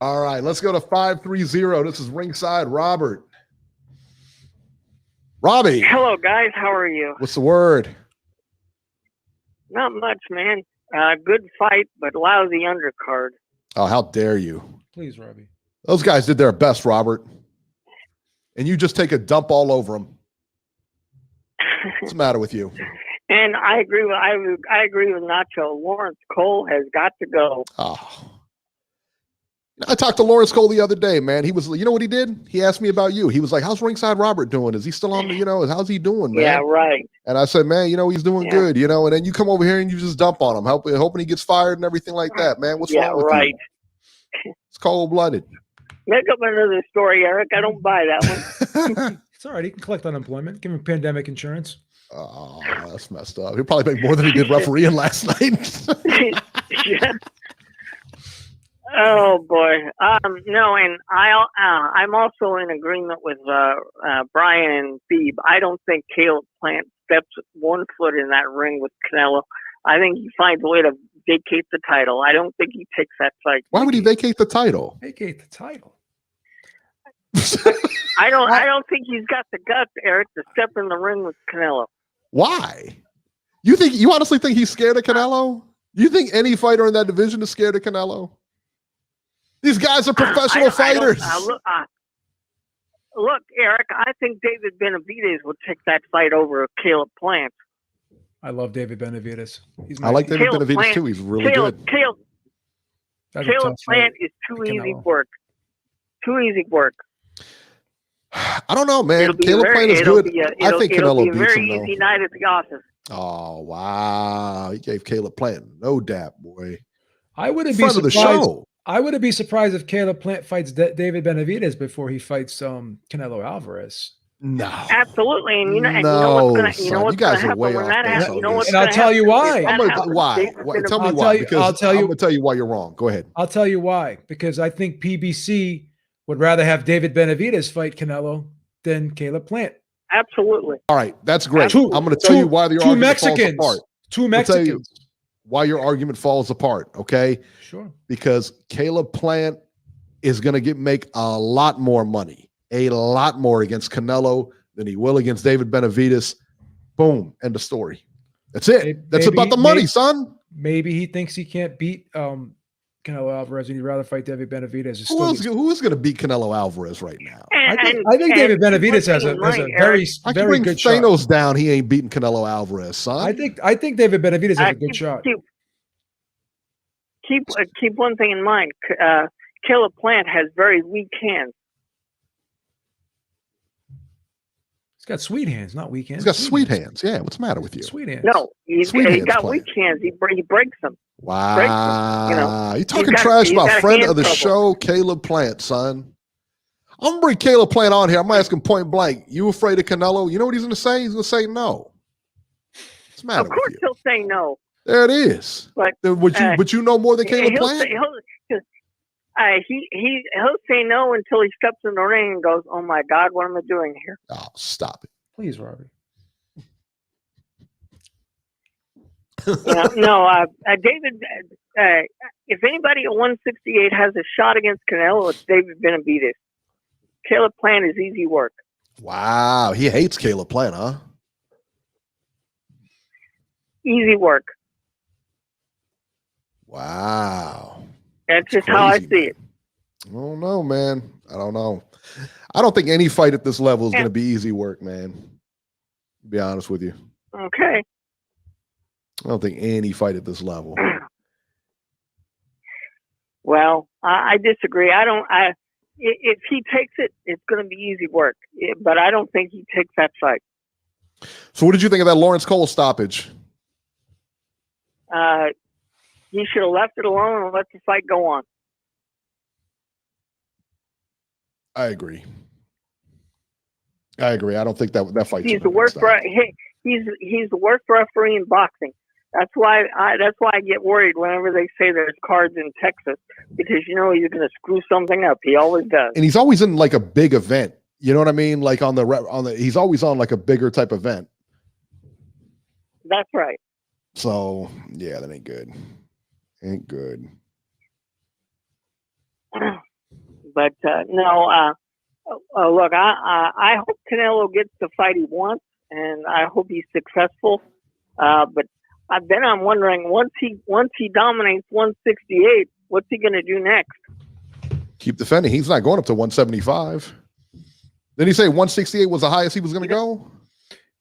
All right, let's go to 530. This is Ringside Robert. Robbie. Hello, guys. How are you? What's the word? Not much, man. Good fight, but lousy undercard. Oh, how dare you. Please, Robbie. Those guys did their best, Robert. And you just take a dump all over them. What's the matter with you? And I agree with Nacho. Lawrence Cole has got to go. Oh. I talked to Lawrence Cole the other day, man. He was, you know what he did? He asked me about you. He was like, how's Ringside Robert doing? Is he still on the, how's he doing, man? Yeah, right. And I said, man, he's doing good, and then you come over here and you just dump on him, hoping he gets fired and everything like that, man. What's wrong with you? It's cold-blooded. Make up another story, Eric. I don't buy that one. It's all right. He can collect unemployment. Give him pandemic insurance. Oh, that's messed up. He'll probably make more than he did refereeing last night. Yeah. Oh boy. No, and I'm also in agreement with Brian and Phoebe. I don't think Caleb Plant steps one foot in that ring with Canelo. I think he finds a way to vacate the title. I don't think he takes that fight. Why would he vacate the title? Vacate the title. I don't think he's got the guts, Eric, to step in the ring with Canelo. Why? You honestly think he's scared of Canelo? You think any fighter in that division is scared of Canelo? These guys are professional fighters. Look, Eric, I think David Benavidez would take that fight over Caleb Plant. I love David Benavidez. I like David Benavidez too. He's really good. Caleb Plant is too easy work. Too easy work. I don't know, man. Caleb Plant is good. I think Canelo beats him, though. Very easy night at the office. Oh, wow. He gave Caleb Plant no dap, boy. I wouldn't be surprised. I wouldn't be surprised if Caleb Plant fights David Benavidez before he fights Canelo Alvarez. No, absolutely, and you know what's going to happen when that happens. And I'll tell you why. Why? Tell me why. Because I'm going to tell you why you're wrong. Go ahead. I'll tell you why. Because I think PBC would rather have David Benavidez fight Canelo than Caleb Plant. Absolutely. All right, that's great. I'm going to tell you why the argument falls apart. Two Mexicans. Why your argument falls apart, okay? Sure. Because Caleb Plant is going to make a lot more money, a lot more against Canelo than he will against David Benavidez. Boom, end of story. That's it. That's about the money, son. Maybe he thinks he can't beat Canelo Alvarez and he'd rather fight David Benavidez. Who is going to beat Canelo Alvarez right now? I think David Benavidez has a very good shot. Thanos down, he ain't beating Canelo Alvarez, son. I think David Benavidez has a good shot. Keep one thing in mind. Caleb Plant has very weak hands. He's got sweet hands, not weak hands. He's got sweet hands. Yeah, what's the matter with you? Sweet hands. No, he's got weak hands. He breaks them. Wow. You're talking trash about friend of the show, Caleb Plant, son. I'm going to bring Caleb Plant on here. I'm going to ask him point blank, you afraid of Canelo? You know what he's going to say? He's going to say no. What's the matter with you? Of course he'll say no. There it is. But you know more than Caleb Plant? He'll say no until he steps in the ring and goes, "Oh my God, what am I doing here?" Oh, stop it, please, Robbie. David. If anybody at 168 has a shot against Canelo, it's David Benavidez. Caleb Plant is easy work. Wow, he hates Caleb Plant, huh? Easy work. Wow. That's just how I see it. I don't know, man. I don't know. I don't think any fight at this level is going to be easy work, man. To be honest with you. Okay. I don't think any fight at this level. Well, I disagree. If he takes it, it's going to be easy work. But I don't think he takes that fight. So what did you think of that Lawrence Cole stoppage? He should have left it alone and let the fight go on. I agree. I don't think that fight. He's the worst. He's the worst referee in boxing. That's why I get worried whenever they say there's cards in Texas, because he's going to screw something up. He always does. And he's always in like a big event. You know what I mean? Like he's always on like a bigger type event. That's right. So yeah, that ain't good. Ain't good. But no. Look, I hope Canelo gets the fight he wants, and I hope he's successful. But then I'm wondering, once he dominates 168, what's he going to do next? Keep defending. He's not going up to 175. Didn't he say 168 was the highest he was going to go?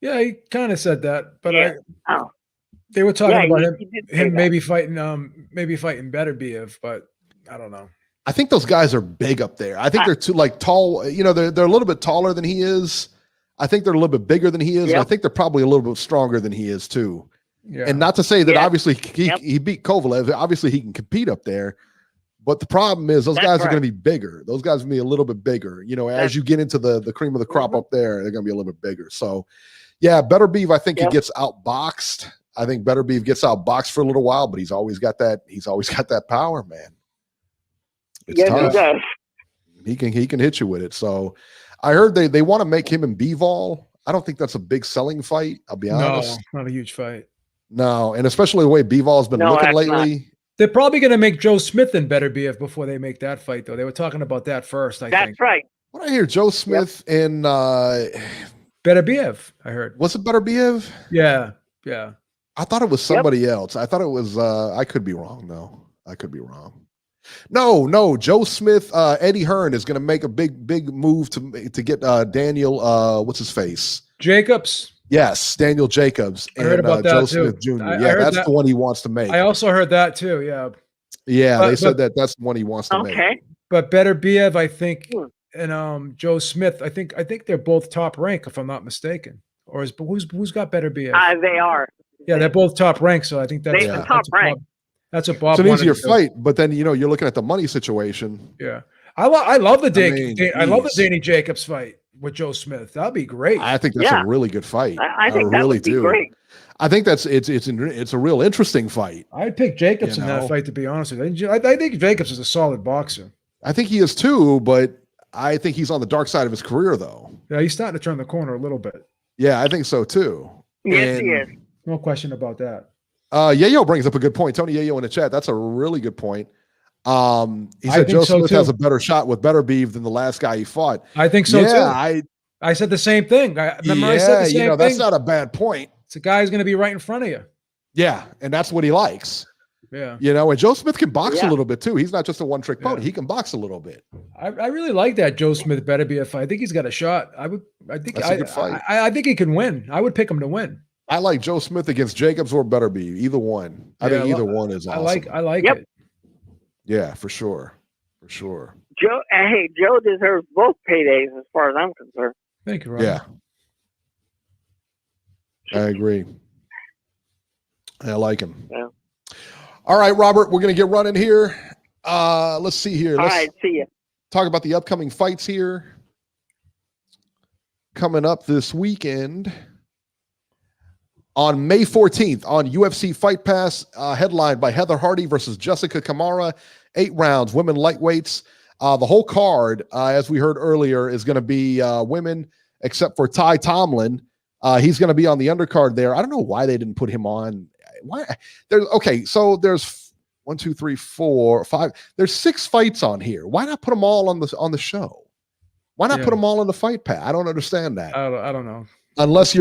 Yeah, he kind of said that, but they were talking about him maybe fighting Beterbiev, but I don't know. I think those guys are big up there. I think they're too tall. You know, they're a little bit taller than he is. I think they're a little bit bigger than he is. Yep. And I think they're probably a little bit stronger than he is too. Yeah. And not to say that obviously he beat Kovalev. Obviously he can compete up there. But the problem is those guys are going to be bigger. Those guys are going to be a little bit bigger. You know, as you get into the cream of the crop up there, they're going to be a little bit bigger. So, yeah, Beterbiev, I think he gets outboxed. I think Beterbiev gets outboxed for a little while, but he's always got that power, man. It's tough. He does. He can hit you with it. So I heard they want to make him and Bivol. I don't think that's a big selling fight. I'll be honest. No, not a huge fight. No, and especially the way Bivol's been looking lately. Not. They're probably going to make Joe Smith and Beterbiev before they make that fight, though. They were talking about that first, I think. That's right. What I hear, Joe Smith and Beterbiev, I heard. was it Beterbiev? Yeah. I thought it was somebody else. I thought it was. I could be wrong though. I could be wrong. No. Joe Smith, Eddie Hearn is going to make a big move to get Daniel. What's his face? Jacobs. Yes, Daniel Jacobs. I heard about that Joe too. Smith Jr. I Yeah, heard that's that. the one he wants to make. I also heard that too. Yeah. Yeah, they said that's the one he wants to make. Okay. But Beterbiev, I think, and Joe Smith, I think they're both top rank, if I'm not mistaken. Or who's got Beterbiev? They are. Yeah, they're both top rank, so I think that's top rank. That's a Bob. It's an wanted easier to do. fight, but then you're looking at the money situation. Yeah, I love the I love the geez. Danny Jacobs fight with Joe Smith. That'd be great. I think that's a really good fight. I think that really would be great. I think it's a real interesting fight. I'd pick Jacobs in that fight, to be honest with you. I think Jacobs is a solid boxer. I think he is too, but I think he's on the dark side of his career, though. Yeah, he's starting to turn the corner a little bit. Yeah, I think so too. Yes, he is. No question about that. Yayo brings up a good point. Tony Yayo in the chat. That's a really good point. He said think Joe so Smith too. has a better shot with Beterbiev than the last guy he fought. I think so too. Yeah, I said the same thing. I said the same thing. That's not a bad point. It's a guy who's going to be right in front of you. Yeah, and that's what he likes. Yeah. And Joe Smith can box a little bit too. He's not just a one-trick pony. Yeah. He can box a little bit. I really like that Joe Smith Beterbiev fight. I think he's got a shot. I think That's a good fight. I think he can win. I would pick him to win. I like Joe Smith against Jacobs or Beterbiev. Either one. I think either one is awesome. I like Yep. it. Yeah, for sure. For sure. Joe deserves both paydays as far as I'm concerned. Thank you, Rob. Yeah. I agree. I like him. Yeah. All right, Robert, we're going to get running here. Let's see here. All Let's right, see ya. talk about the upcoming fights here. Coming up this weekend. On May 14th on UFC Fight Pass, headlined by Heather Hardy versus Jessica Kamara, 8 rounds, women lightweights. The whole card, as we heard earlier, is going to be women, except for Ty Tomlin. He's going to be on the undercard there. I don't know why they didn't put him on. Why? So there's 1, 2, 3, 4, 5. There's 6 fights on here. Why not put them all on the show? Why not put them all on the Fight Pass? I don't understand that. I don't know. Unless he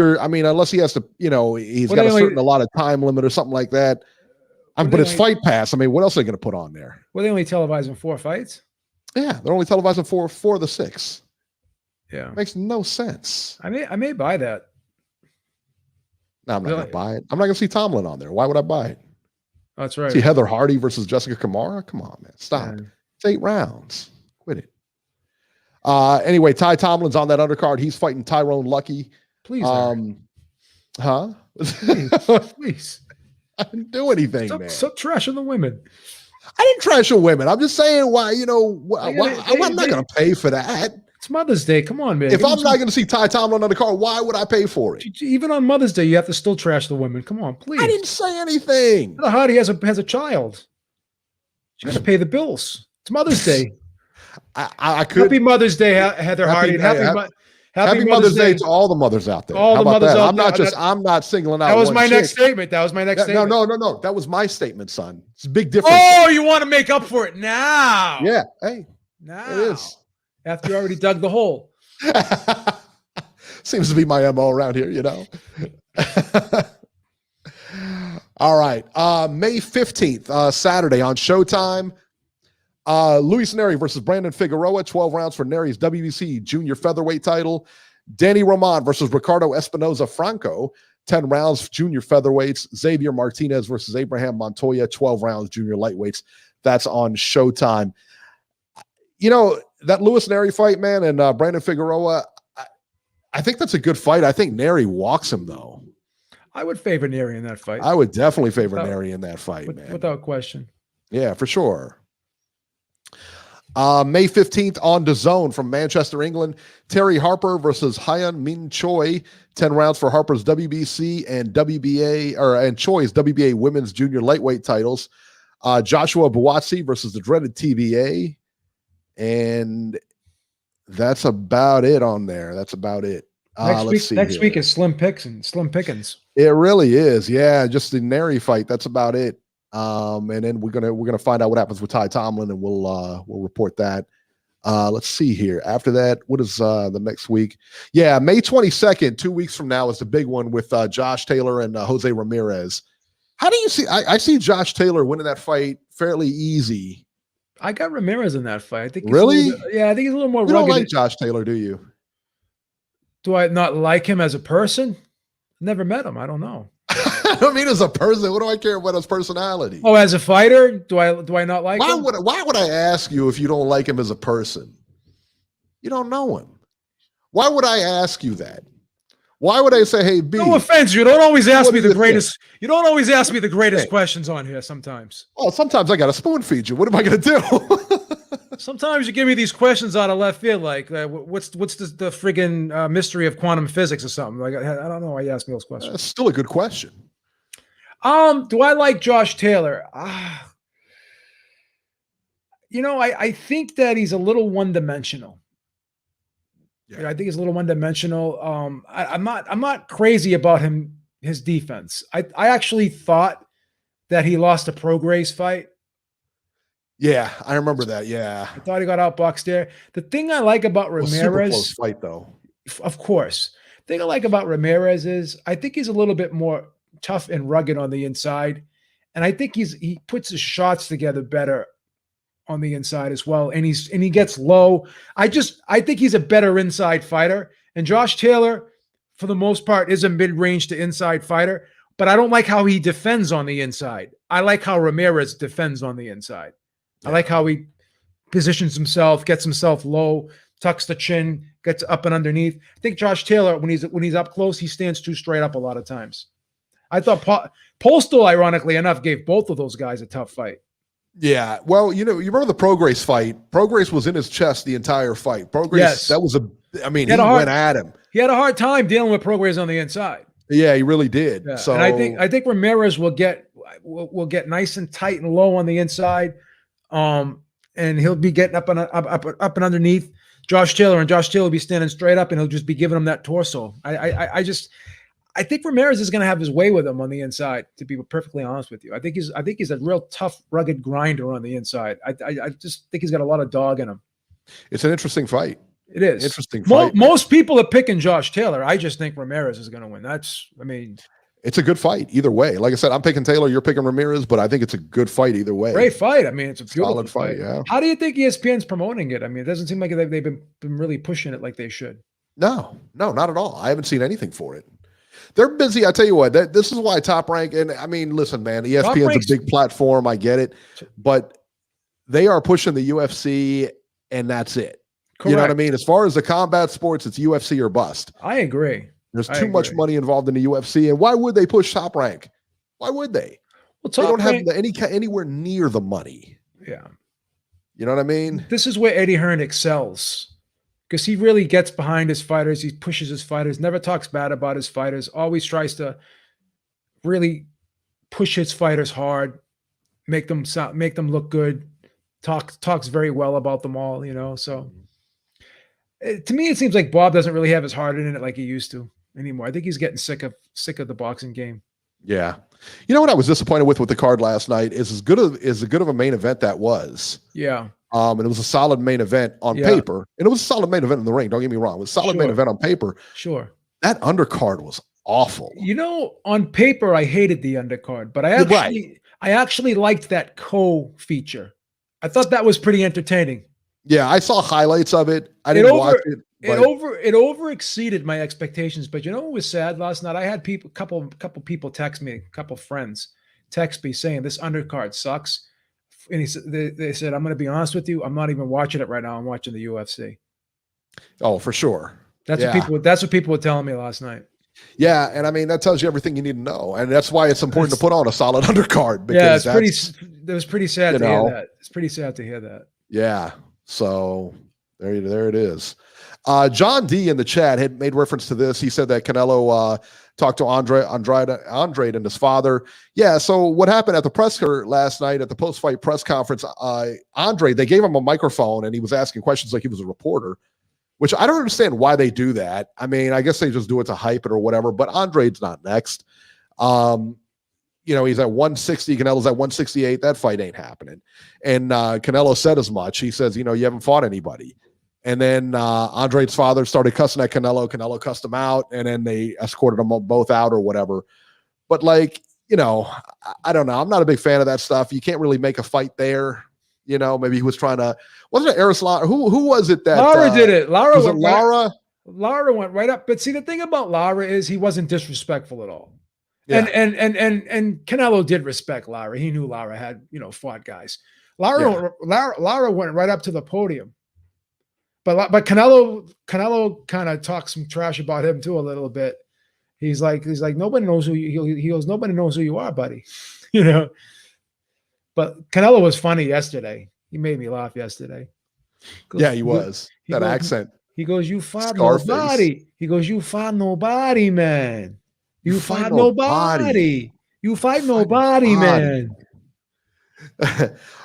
has to, he's got a lot of time limit or something like that. But it's Fight Pass. I mean, what else are they going to put on there? Were they only televising 4 fights? Yeah, they're only televising 4 of the 6. Yeah, makes no sense. I may buy that. No, I'm not going to buy it. I'm not going to see Tomlin on there. Why would I buy it? That's right. See Heather Hardy versus Jessica Kamara? Come on, man. Stop. Yeah. It's 8 rounds. Quit it. Anyway, Ty Tomlin's on that undercard. He's fighting Tyrone Lucky. Please. Please. I didn't do anything, man. Stop trashing the women. I didn't trash the women. I'm just saying why, I'm not going to pay for that. It's Mother's Day. Come on, man. If I'm not going to see Ty Tomlin on the card, why would I pay for it? Even on Mother's Day, you have to still trash the women. Come on, please. I didn't say anything. Heather Hardy has a child. She got to pay the bills. It's Mother's Day. I could. Happy Mother's Day, Heather Hardy. Happy Mother's Day to all the mothers out there. All the mothers out there. I'm not singling out. That was one my chick. next statement. That was my next statement. No. That was my statement, son. It's a big difference. Oh, you want to make up for it now? Yeah. Hey. Now. It is. After you already dug the hole. Seems to be my MO around here, All right. May 15th, Saturday on Showtime. Luis Neri versus Brandon Figueroa, 12 rounds for Neri's WBC junior featherweight title. Danny Roman versus Ricardo Espinoza Franco, 10 rounds junior featherweights. Xavier Martinez versus Abraham Montoya, 12 rounds junior lightweights. That's on Showtime. That Luis Neri fight, man, and Brandon Figueroa, I think that's a good fight. I think Neri walks him, though. I would favor Neri in that fight. I would definitely favor Neri in that fight, man. Without question. Yeah, for sure. May 15th on DAZN from Manchester, England. Terry Harper versus Hyun Min Choi. 10 rounds for Harper's WBC and and Choi's WBA women's junior lightweight titles. Joshua Buatsi versus the dreaded TBA. And that's about it on there. That's about it. Next week is Slim Pickens. It really is. Yeah, just the Neri fight. That's about it. And then we're gonna find out what happens with Ty Tomlin, and we'll report that Let's see here. After that, what is the next week? Yeah, May 22nd, 2 weeks from now, is the big one with Josh Taylor and Jose Ramirez. How do you see? I see Josh Taylor winning that fight fairly easy. I got Ramirez in that fight. I think really? I think he's a little more rugged. You don't like Josh Taylor, do you? Do I not like him as a person? Never met him. I don't know. I mean, as a person, what do I care about his personality? Oh, as a fighter, do I not like him? Why would I ask you if you don't like him as a person? You don't know him. Why would I ask you that? Why would I say, "Hey, B"? No offense, you don't always ask me the greatest. You don't always ask me the greatest questions on here. Sometimes. Oh, sometimes I got to spoon feed you. What am I going to do? Sometimes you give me these questions out of left field, like what's the friggin' mystery of quantum physics or something. Like I don't know why you ask me those questions. That's still a good question. Do I like Josh Taylor? I think that he's a little one-dimensional. Yeah. I think he's a little one-dimensional. I'm not crazy about his defense. I actually thought that he lost a Pro Grace fight. Yeah, I remember that. Yeah, I thought he got outboxed there. The thing I like about Ramirez, super close fight though. Of course, the thing I like about Ramirez is I think he's a little bit more tough and rugged on the inside, and I think he puts his shots together better on the inside as well. And he gets low. I think he's a better inside fighter. And Josh Taylor, for the most part, is a mid-range to inside fighter. But I don't like how he defends on the inside. I like how Ramirez defends on the inside. Yeah. I like how he positions himself, gets himself low, tucks the chin, gets up and underneath. I think Josh Taylor, when he's up close, he stands too straight up a lot of times. I thought Postal, ironically enough, gave both of those guys a tough fight. Yeah. Well, you remember the Pro Grace fight? Pro Grace was in his chest the entire fight. Pro Grace, yes. That was he went at him. He had a hard time dealing with Pro Grace on the inside. Yeah, he really did. Yeah. So and I think Ramirez will get nice and tight and low on the inside. And he'll be getting up and underneath Josh Taylor, and Josh Taylor will be standing straight up, and he'll just be giving him that torso. I think Ramirez is going to have his way with him on the inside, to be perfectly honest with you. I think he's a real tough, rugged grinder on the inside. I just think he's got a lot of dog in him. It's an interesting fight. It is. Interesting fight. Most people are picking Josh Taylor. I just think Ramirez is going to win. It's a good fight either way. Like I said, I'm picking Taylor, you're picking Ramirez, but I think it's a good fight either way. Great fight. I mean, it's a beautiful solid fight. Yeah. How do you think ESPN's promoting it? I mean, it doesn't seem like they've been really pushing it like they should. No, not at all. I haven't seen anything for it. They're busy. I tell you what, this is why Top Rank, and I mean, listen, man, ESPN's a big platform. I get it, but they are pushing the UFC, and that's it. Correct. You know what I mean? As far as the combat sports, it's UFC or bust. I agree. There's too much money involved in the UFC, and why would they push Top Rank? Why would they? Well, they don't have anywhere near the money. Yeah. You know what I mean? This is where Eddie Hearn excels, because he really gets behind his fighters. He pushes his fighters, never talks bad about his fighters, always tries to really push his fighters hard, make them look good, talks very well about them all, so to me, it seems like Bob doesn't really have his heart in it like he used to anymore. I think he's getting sick of the boxing game. Yeah. You know what I was disappointed with the card last night is as good of a main event that was. Yeah. And it was a solid main event on paper. And it was a solid main event in the ring. Don't get me wrong. It was a solid main event on paper. Sure. That undercard was awful. On paper, I hated the undercard, but I actually liked that feature. I thought that was pretty entertaining. Yeah, I saw highlights of it. I didn't watch it. It over exceeded my expectations. But what was sad last night? I had a couple people text me, a couple friends text me saying this undercard sucks. And they said, I'm going to be honest with you, I'm not even watching it right now. I'm watching the UFC. Oh, for sure. That's what people were telling me last night. Yeah, and I mean that tells you everything you need to know, and that's why it's important to put on a solid undercard. Because it was pretty sad to hear that. It's pretty sad to hear that. Yeah. So there it is. John D in the chat had made reference to this. He said that Canelo talked to Andrade and his father. Yeah. So what happened at the presser last night at the post-fight press conference? Andrade, they gave him a microphone and he was asking questions like he was a reporter, which I don't understand why they do that. I mean, I guess they just do it to hype it or whatever. But Andrade's not next. he's at 160. Canelo's at 168. That fight ain't happening. And Canelo said as much. He says, you haven't fought anybody. And then Andre's father started cussing at Canelo. Canelo cussed him out, and then they escorted them both out or whatever. But I don't know. I'm not a big fan of that stuff. You can't really make a fight there. Maybe he was trying to. Wasn't it Aristotle? Who was it that Lara did it? Lara was it Lara? Lara went right up. But see, the thing about Lara is he wasn't disrespectful at all. Yeah. And Canelo did respect Lara. He knew Lara had fought guys. Lara went right up to the podium. But Canelo kind of talked some trash about him too a little bit. He's like nobody knows who you. He goes, nobody knows who you are, buddy. But Canelo was funny yesterday. He made me laugh yesterday. He was that accent. He goes, you fought nobody. He goes, you fought nobody, man. You fight nobody. You fight nobody, man.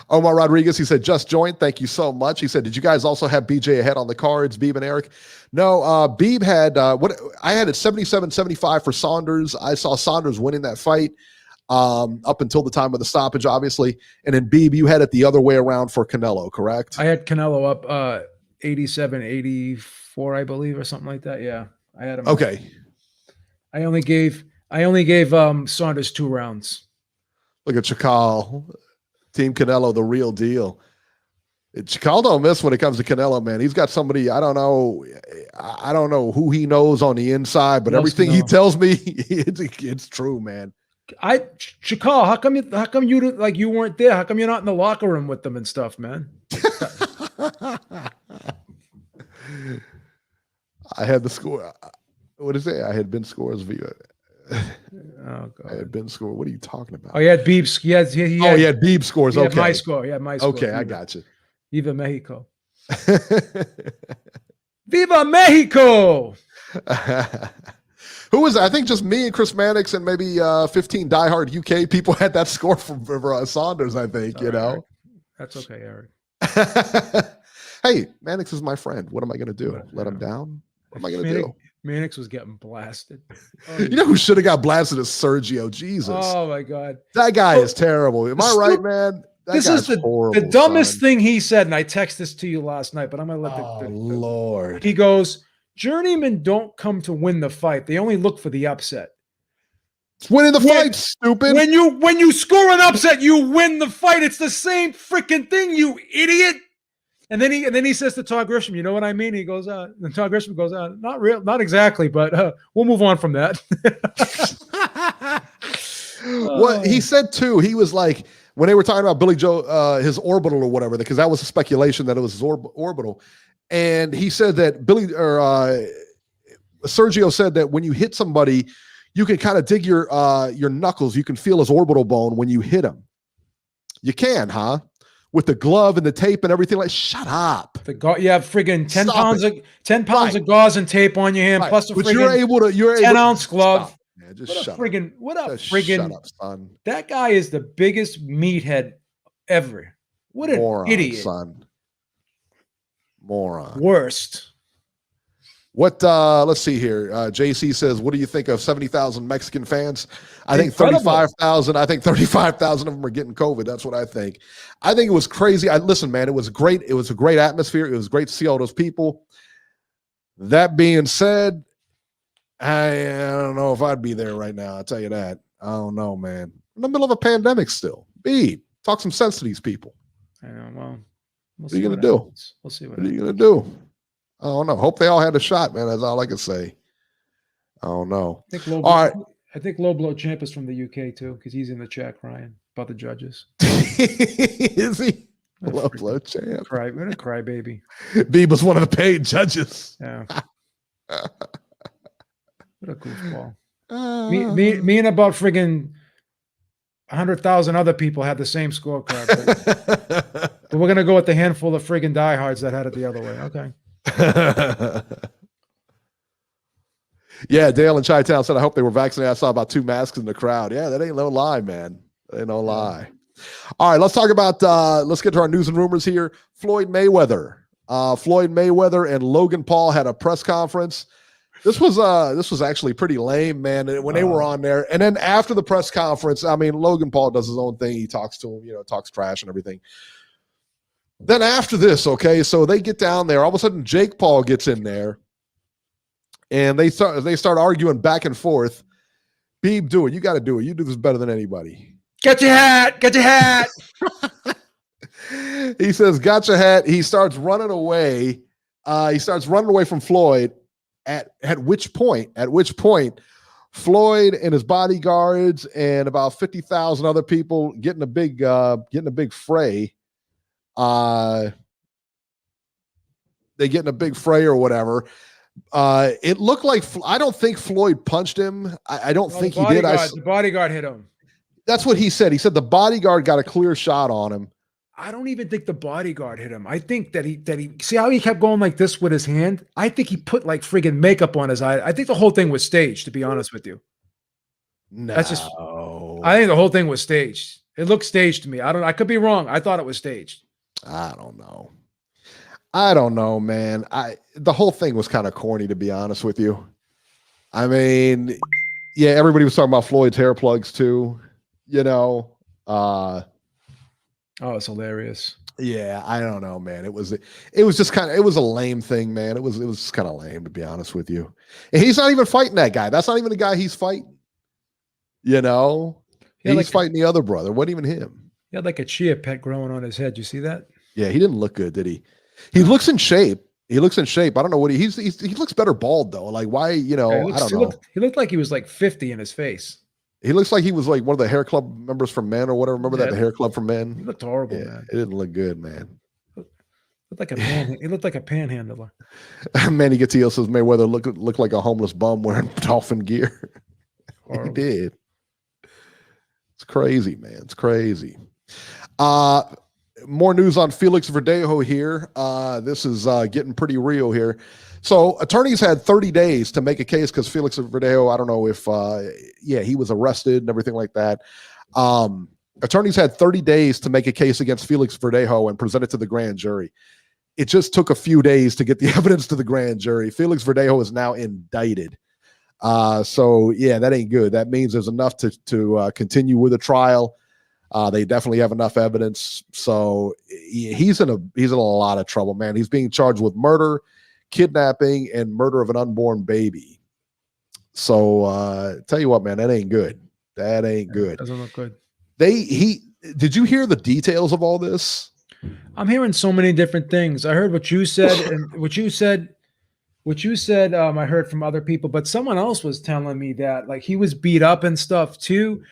Omar Rodriguez, he said, just joined. Thank you so much. He said, did you guys also have BJ ahead on the cards, Beeb and Eric? No, Beeb had I had it 77-75 for Saunders. I saw Saunders winning that fight up until the time of the stoppage, obviously. And then Beeb, you had it the other way around for Canelo, correct? I had Canelo up 87-84, I believe, or something like that. Yeah. I had him. Okay. I only gave Saunders 2 rounds. Look at Chakal. Team Canelo, the real deal. Chakal don't miss when it comes to Canelo, man. He's got somebody, I don't know who he knows on the inside, but everything he tells me, it's true, man. Chakal, how come you weren't there? How come you're not in the locker room with them and stuff, man? I had the score. What is it? I had Ben Scores via. Oh, God. I had Ben Score. What are you talking about? Oh, he had Beeb's. He had Beeb scores. He had okay. my score. Yeah, my score. Okay, I got you. Viva Mexico. Viva Mexico. Who was it? I think just me and Chris Mannix and maybe 15 diehard UK people had that score from Saunders, I think, Eric. That's okay, Eric. Hey, Mannix is my friend. What am I going to do? Let him down? What am I going to do? Mannix was getting blasted. Oh, you know who should have got blasted is Sergio. Jesus. Oh, my God. That guy is terrible. Am I right, man? This is the dumbest thing he said, and I texted this to you last night, but I'm going to let Lord. He goes, journeymen don't come to win the fight. They only look for the upset. It's winning the fight, stupid. When you score an upset, you win the fight. It's the same freaking thing, you idiot. And then he says to Todd Grisham, you know what I mean? He goes, and Todd Grisham goes, not exactly, but we'll move on from that. What he said too, he was like, when they were talking about Billy Joe, his orbital or whatever, because that was a speculation that it was his orbital. And he said that Sergio said that when you hit somebody, you can kind of dig your knuckles. You can feel his orbital bone when you hit him. You can, huh? With the glove and the tape and everything, like, shut up. You have friggin' 10 pounds of gauze and tape on your hand, plus a friggin' you're 10-ounce glove. Stop, man. Just shut up, son. That guy is the biggest meathead ever. What an idiot, son. Moron. Worst. What? Let's see here. JC says, "What do you think of 70,000 Mexican fans?" I think 35,000. I think 35,000 of them are getting COVID. That's what I think. I think it was crazy. Listen, man. It was great. It was a great atmosphere. It was great to see all those people. That being said, I don't know if I'd be there right now. I'll tell you that. I don't know, man. In the middle of a pandemic still. Talk some sense to these people. I know. Well, what are you gonna do? We'll see what are you gonna do? I don't know. Hope they all had a shot, man. That's all I can say. I don't know. I think Low Blow Champ is from the UK too, because he's in the chat crying about the judges. Is he? Low Blow Champ. What a crybaby. Beeb was one of the paid judges. Yeah. What a goofball. Me and about friggin' 100,000 other people had the same scorecard. But we're gonna go with the handful of friggin' diehards that had it the other way. Okay. Yeah, Dale in Chi-Town said, I hope they were vaccinated. I saw about 2 masks in the crowd. Yeah, that ain't no lie, man. That ain't no lie. All right, let's talk about let's get to our news and rumors here. Floyd Mayweather and Logan Paul had a press conference. This was actually pretty lame, man. When they were on there, and then after the press conference, I mean, Logan Paul does his own thing. He talks to him, talks trash and everything. Then after this, okay, so they get down there. All of a sudden, Jake Paul gets in there, and they start arguing back and forth. Beeb, do it. You got to do it. You do this better than anybody. Get your hat. Get your hat. He says, "Got your hat." He starts running away. From Floyd. At which point, Floyd and his bodyguards and about 50,000 other people getting a big fray. They get in a big fray or whatever. It looked like I don't think Floyd punched him. I don't think he did. The bodyguard hit him. That's what he said. He said the bodyguard got a clear shot on him. I don't even think the bodyguard hit him. I think that he see how he kept going like this with his hand. I think he put like friggin' makeup on his eye. I think the whole thing was staged, to be honest with you. No, I think the whole thing was staged. It looked staged to me. I could be wrong. I thought it was staged. I don't know, man. The whole thing was kind of corny, to be honest with you. I mean, yeah, everybody was talking about Floyd's hair plugs too, Oh, it's hilarious. Yeah, I don't know, man. It was just kind of, it was a lame thing, man. It was just kind of lame, to be honest with you. And he's not even fighting that guy. That's not even the guy he's fighting. He's fighting the other brother. What even him? He had like a chia pet growing on his head. You see that? Yeah, he didn't look good, did he? He looks in shape. I don't know what he looks better bald though. Like why, I don't know. He looked like he was like 50 in his face. He looks like he was like one of the hair club members from Men or whatever. Remember that, the hair club from Men? He looked horrible, yeah, man. It didn't look good, man. He looked like a panhandler. Manny Gatillo says Mayweather looked like a homeless bum wearing dolphin gear. He did. It's crazy, man. It's crazy. More news on Felix Verdejo here. This is getting pretty real here. So attorneys had 30 days to make a case because Felix Verdejo, I don't know if, he was arrested and everything like that. Attorneys had 30 days to make a case against Felix Verdejo and present it to the grand jury. It just took a few days to get the evidence to the grand jury. Felix Verdejo is now indicted. That ain't good. That means there's enough to continue with the trial. They definitely have enough evidence. So he's in a lot of trouble, man. He's being charged with murder, kidnapping, and murder of an unborn baby. So tell you what, man, that ain't good. That ain't good. Doesn't look good. Did you hear the details of all this? I'm hearing so many different things. I heard what you said, and what you said, I heard from other people, but someone else was telling me that like he was beat up and stuff too.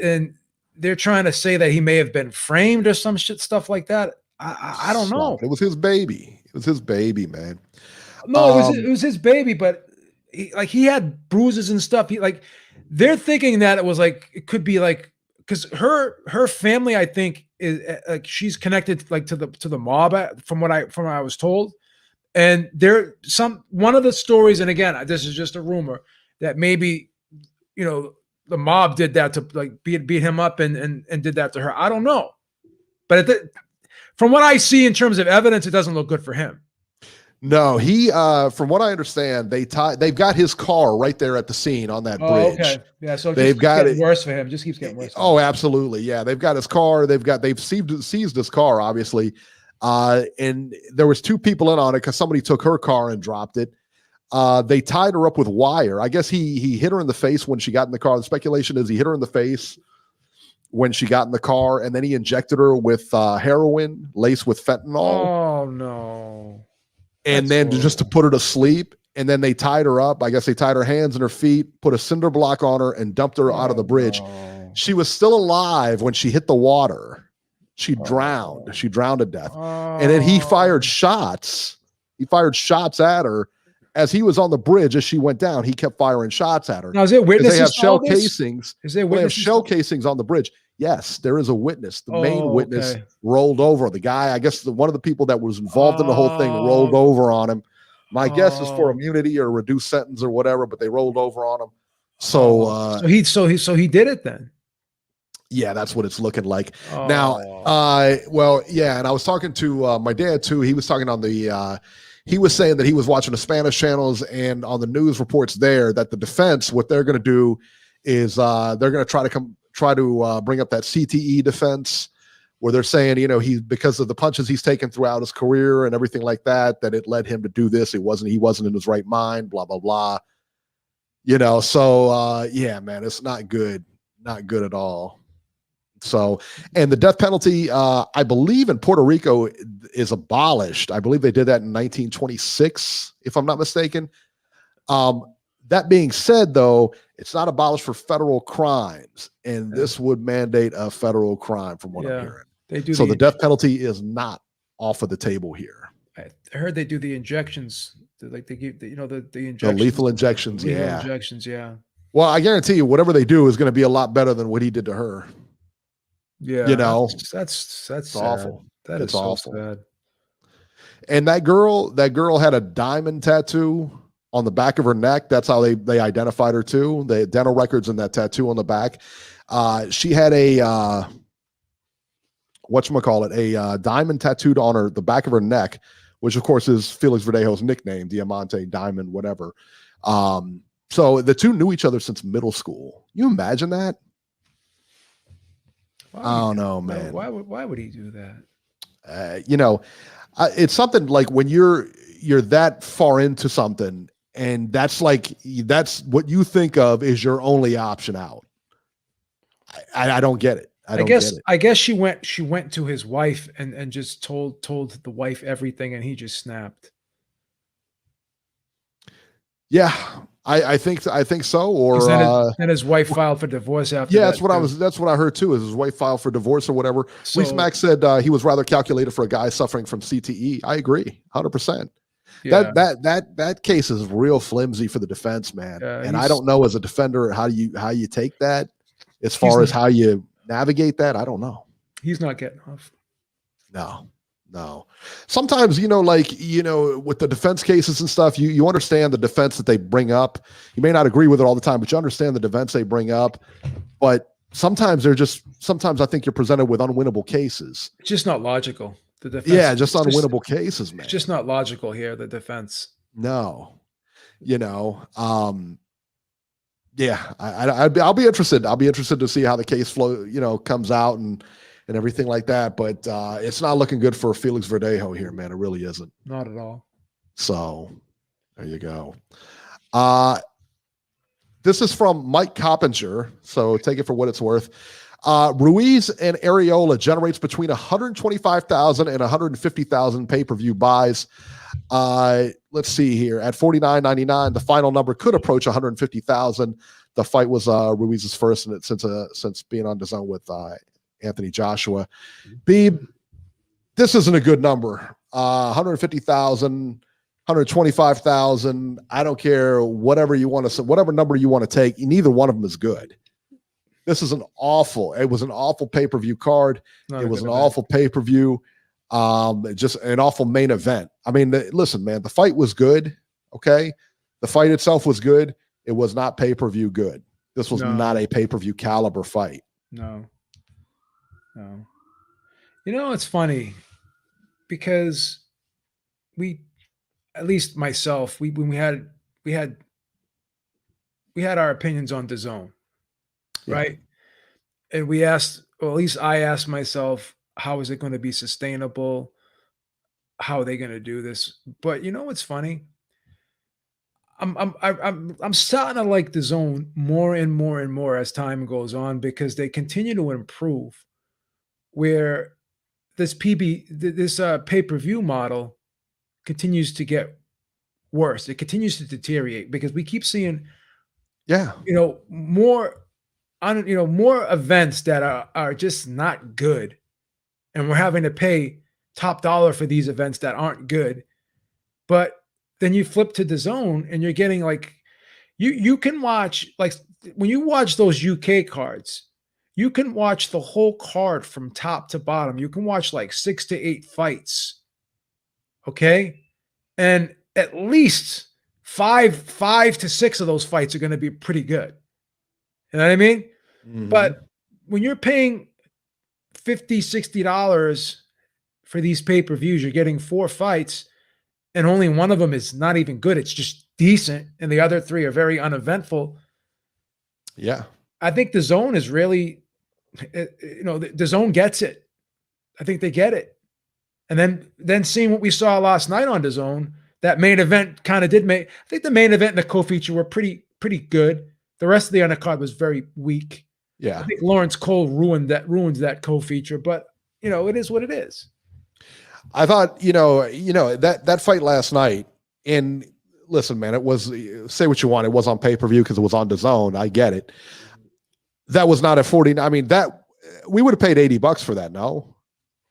And they're trying to say that he may have been framed or some stuff like that. I don't know. It was his baby. It was his baby, man. No, it was his baby, but he had bruises and stuff. They're thinking that it could be like, because her family, I think, is like she's connected like to the mob from what I was told. And one of the stories, and again, this is just a rumor, that maybe the mob did that to like beat him up and did that to her. I don't know, but from what I see in terms of evidence, it doesn't look good for him. No, he from what I understand, they've got his car right there at the scene on that bridge. Okay. Yeah, so they've got it worse for him. Just keeps getting worse. Oh, absolutely. Yeah, they've got his car. They've seized his car, obviously. And there was two people in on it because somebody took her car and dropped it. They tied her up with wire. I guess he hit her in the face when she got in the car. The speculation is he hit her in the face when she got in the car, and then he injected her with heroin laced with fentanyl. Oh no. And That's then horrible. just to put her to sleep, and then they tied her up. I guess they tied her hands and her feet, put a cinder block on her, and dumped her out of the bridge. No. She was still alive when she hit the water. She drowned. She drowned to death. And then he fired shots. He fired shots at her as he was on the bridge. As she went down, he kept firing shots at her. Now, is there witnesses? They have shell to all this? casings. Is there They have witnesses? shell casings on the bridge. Yes, there is a witness. The main Oh, witness okay. rolled over. The guy, I guess, one of the people that was involved in the whole thing rolled over on him. My guess is for immunity or reduced sentence or whatever, but they rolled over on him. So, So he did it then. yeah, that's what it's looking like. Oh. And I was talking to my dad too. He was talking on the he was saying that he was watching the Spanish channels and on the news reports there that the defense, what they're going to do is they're going to try to bring up that CTE defense where they're saying, because of the punches he's taken throughout his career and everything like that, that it led him to do this. He wasn't in his right mind, blah, blah, blah. So yeah, man, it's not good at all. So, and the death penalty, I believe in Puerto Rico is abolished. I believe they did that in 1926, if I'm not mistaken. That being said, though, it's not abolished for federal crimes, and this would mandate a federal crime from what I'm hearing. They do. So the death penalty is not off of the table here. I heard they do the injections, like they give the injections, the lethal injections. Injections, yeah. Well, I guarantee you, whatever they do is going to be a lot better than what he did to her. Yeah, that's awful. That is awful. Sad. And that girl had a diamond tattoo on the back of her neck. That's how they identified her too. The dental records and that tattoo on the back. She had a a diamond tattooed on the back of her neck, which of course is Felix Verdejo's nickname, Diamante, Diamond, whatever. So the two knew each other since middle school. You imagine that? I don't know, man. Why would he do that? It's something like when you're that far into something, and that's what you think of is your only option out. I don't get it. I guess she went to his wife and just told the wife everything, and he just snapped. Yeah. I think so. Or then his wife filed for divorce after. Yeah, that's what I heard too. Is his wife filed for divorce or whatever. So, Max said he was rather calculated for a guy suffering from CTE. I agree, 100%. Yeah. That case is real flimsy for the defense, man. And I don't know as a defender how you take that as far as how you navigate that. I don't know. He's not getting off. No. Sometimes, with the defense cases and stuff, you understand the defense that they bring up. You may not agree with it all the time, but you understand the defense they bring up. But sometimes I think you're presented with unwinnable cases. It's just not logical. The defense, just unwinnable cases, man. It's just not logical here, the defense. No. I'll be interested. I'll be interested to see how the case flow, comes out and everything like that. But it's not looking good for Felix Verdejo here, man. It really isn't. Not at all. So there you go. This is from Mike Coppinger. So take it for what it's worth. Ruiz and Areola generates between 125,000 and 150,000 pay-per-view buys. Let's see here. At $49.99, the final number could approach 150,000. The fight was Ruiz's first since being on DAZN with Anthony Joshua. Beeb, this isn't a good number. 150,000, 125,000. I don't care whatever you want to say, whatever number you want to take. Neither one of them is good. This is it was an awful pay-per-view card. It was an awful pay-per-view. Just an awful main event. I mean, listen, man, the fight was good. Okay. The fight itself was good. It was not pay-per-view good. This was not a pay-per-view caliber fight. No. It's funny because at least myself, when we had our opinions on DAZN, right? And we asked, or at least I asked myself, how is it going to be sustainable? How are they going to do this? But what's funny? I'm starting to like DAZN more and more and more as time goes on because they continue to improve. Where this pay-per-view model continues to get worse. It continues to deteriorate because we keep seeing, more events that are just not good. And we're having to pay top dollar for these events that aren't good. But then you flip to DAZN and you're getting you can watch, when you watch those UK cards, you can watch the whole card from top to bottom. You can watch 6 to 8 fights. Okay. And at least five to 6 of those fights are going to be pretty good. You know what I mean? Mm-hmm. But when you're paying $50, $60 for these pay-per-views, you're getting 4 fights. and only one of them is not even good. It's just decent, and the other three are very uneventful. Yeah. I think the zone is really, the zone gets it. I think they get it. And then seeing what we saw last night on the zone, that main event kind of did make. I think the main event and the co-feature were pretty good. The rest of the undercard was very weak. Yeah. I think Lawrence Cole ruins that co-feature, but it is what it is. I thought, that fight last night, and listen, man, it was, say what you want, it was on pay-per-view because it was on the zone. I get it. That was not at 40. I mean, that we would have paid $80 for that. No,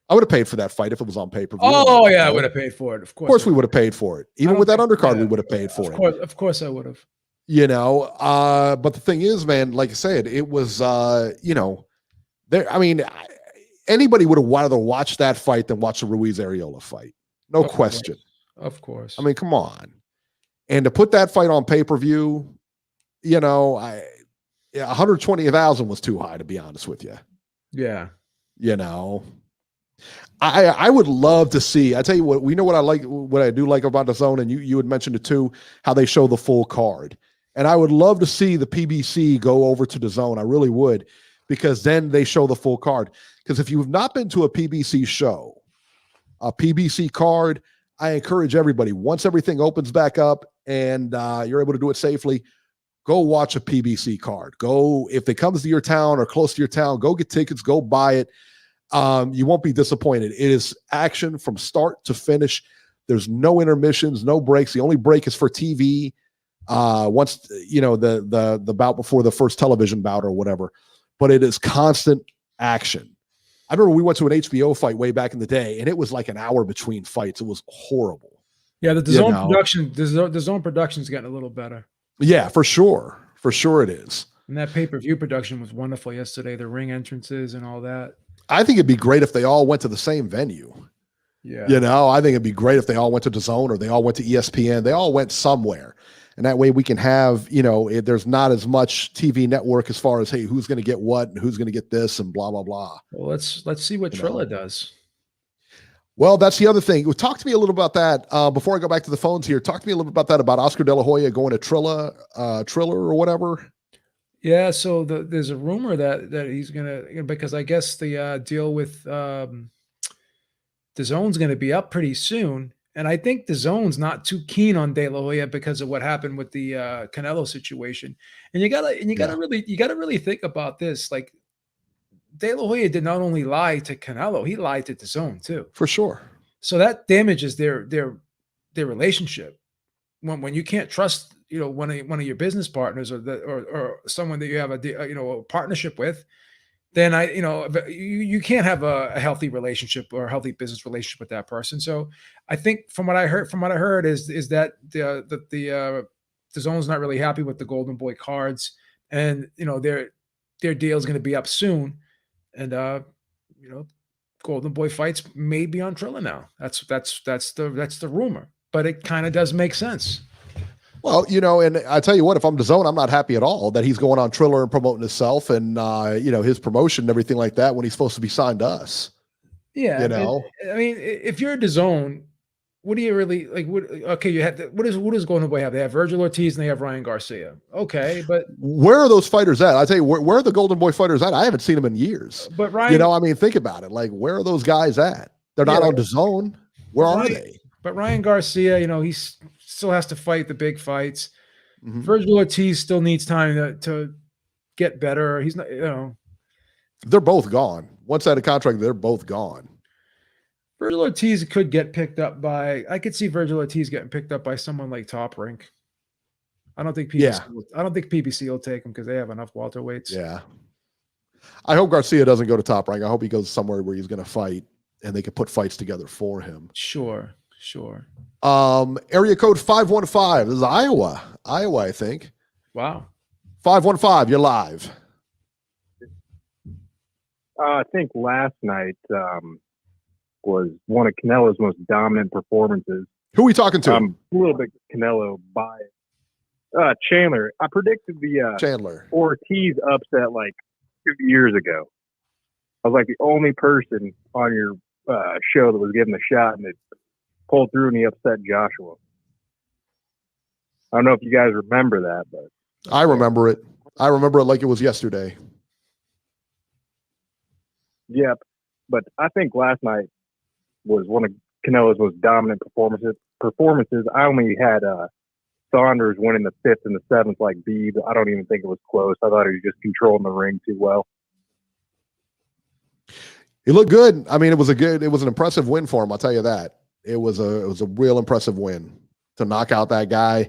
I would have paid for that fight if it was on pay-per-view. Oh yeah, I would have paid for it. Of course we would have paid for it. Even with that undercard, we would have paid for it. Of course I would have. But the thing is, man, like I said, it was, there. I mean, anybody would have rather watched that fight than watch the Ruiz Arreola fight. No question. Of course. I mean, come on. And to put that fight on pay-per-view, $120,000 was too high, to be honest with you. Yeah. I would love to see. I tell you what, what I do like about the zone, and you had mentioned it too, how they show the full card. And I would love to see the PBC go over to the zone. I really would, because then they show the full card. Because if you've not been to a PBC show, a PBC card, I encourage everybody, once everything opens back up and you're able to do it safely, go watch a PBC card. Go, if it comes to your town or close to your town, go get tickets, go buy it. You won't be disappointed. It is action from start to finish. There's no intermissions, no breaks. The only break is for TV. Once the bout before the first television bout or whatever, but it is constant action. I remember we went to an HBO fight way back in the day, and it was like an hour between fights. It was horrible. Yeah, the zone production, the zone production's getting a little better. Yeah, for sure. For sure it is. And that pay-per-view production was wonderful yesterday, the ring entrances and all that. I think it'd be great if they all went to the same venue. Yeah. I think it'd be great if they all went to DAZN or they all went to ESPN. They all went somewhere. And that way we can have, there's not as much TV network as far as, hey, who's going to get what and who's going to get this and blah, blah, blah. Well, let's see what Trilla does. Well, that's the other thing. Talk to me a little about that before I go back to the phones here. Talk to me a little about that, about Oscar De La Hoya going to Triller or whatever. Yeah, so there's a rumor that he's gonna, because I guess the deal with DAZN's gonna be up pretty soon, and I think DAZN's not too keen on De La Hoya because of what happened with the Canelo situation. And you gotta really think about this. Like, De La Hoya did not only lie to Canelo, he lied to DAZN too. For sure. So that damages their relationship when you can't trust one of your business partners or someone that you have a partnership with. Then you can't have a healthy relationship or a healthy business relationship with that person. So I think from what I heard is that the DAZN's not really happy with the Golden Boy cards, and their deal is going to be up soon, and Golden Boy fights may be on Trilla now. That's the rumor, but it kind of does make sense. Well, and I tell you what, if I'm DAZN, I'm not happy at all that he's going on Triller and promoting himself and, his promotion and everything like that when he's supposed to be signed to us. Yeah. I mean, if you're a DAZN, what do you really like? Okay, you have what does Golden Boy have? They have Virgil Ortiz and they have Ryan Garcia. Okay, but where are those fighters at? I tell you, where are the Golden Boy fighters at? I haven't seen them in years. But Ryan, think about it. Like, where are those guys at? They're not on DAZN. Where are they? But Ryan Garcia, he's still has to fight the big fights. Mm-hmm. Virgil Ortiz still needs time to get better. He's not, They're both gone. Once out of contract, they're both gone. Virgil Ortiz could get picked up by. I could see Virgil Ortiz getting picked up by someone like Top Rank. I don't think PBC will take him because they have enough welterweights. Yeah. I hope Garcia doesn't go to Top Rank. I hope he goes somewhere where he's going to fight and they can put fights together for him. Sure. Area code 515. This is Iowa, I think. Wow. 515, you're live. I think last night was one of Canelo's most dominant performances. Who are we talking to? I'm a little bit Canelo biased. Chandler. I predicted the Chandler Ortiz upset like 2 years ago. I was like the only person on your show that was given a shot, and pulled through and he upset Joshua. I don't know if you guys remember that, but I remember it. I remember it like it was yesterday. yep. But I think last night was one of Canelo's most dominant performances. I only had Saunders winning the 5th and the 7th like Beeb. I don't even think it was close. I thought he was just controlling the ring too well. He looked good. I mean, it was an impressive win for him. I'll tell you that. It was a real impressive win to knock out that guy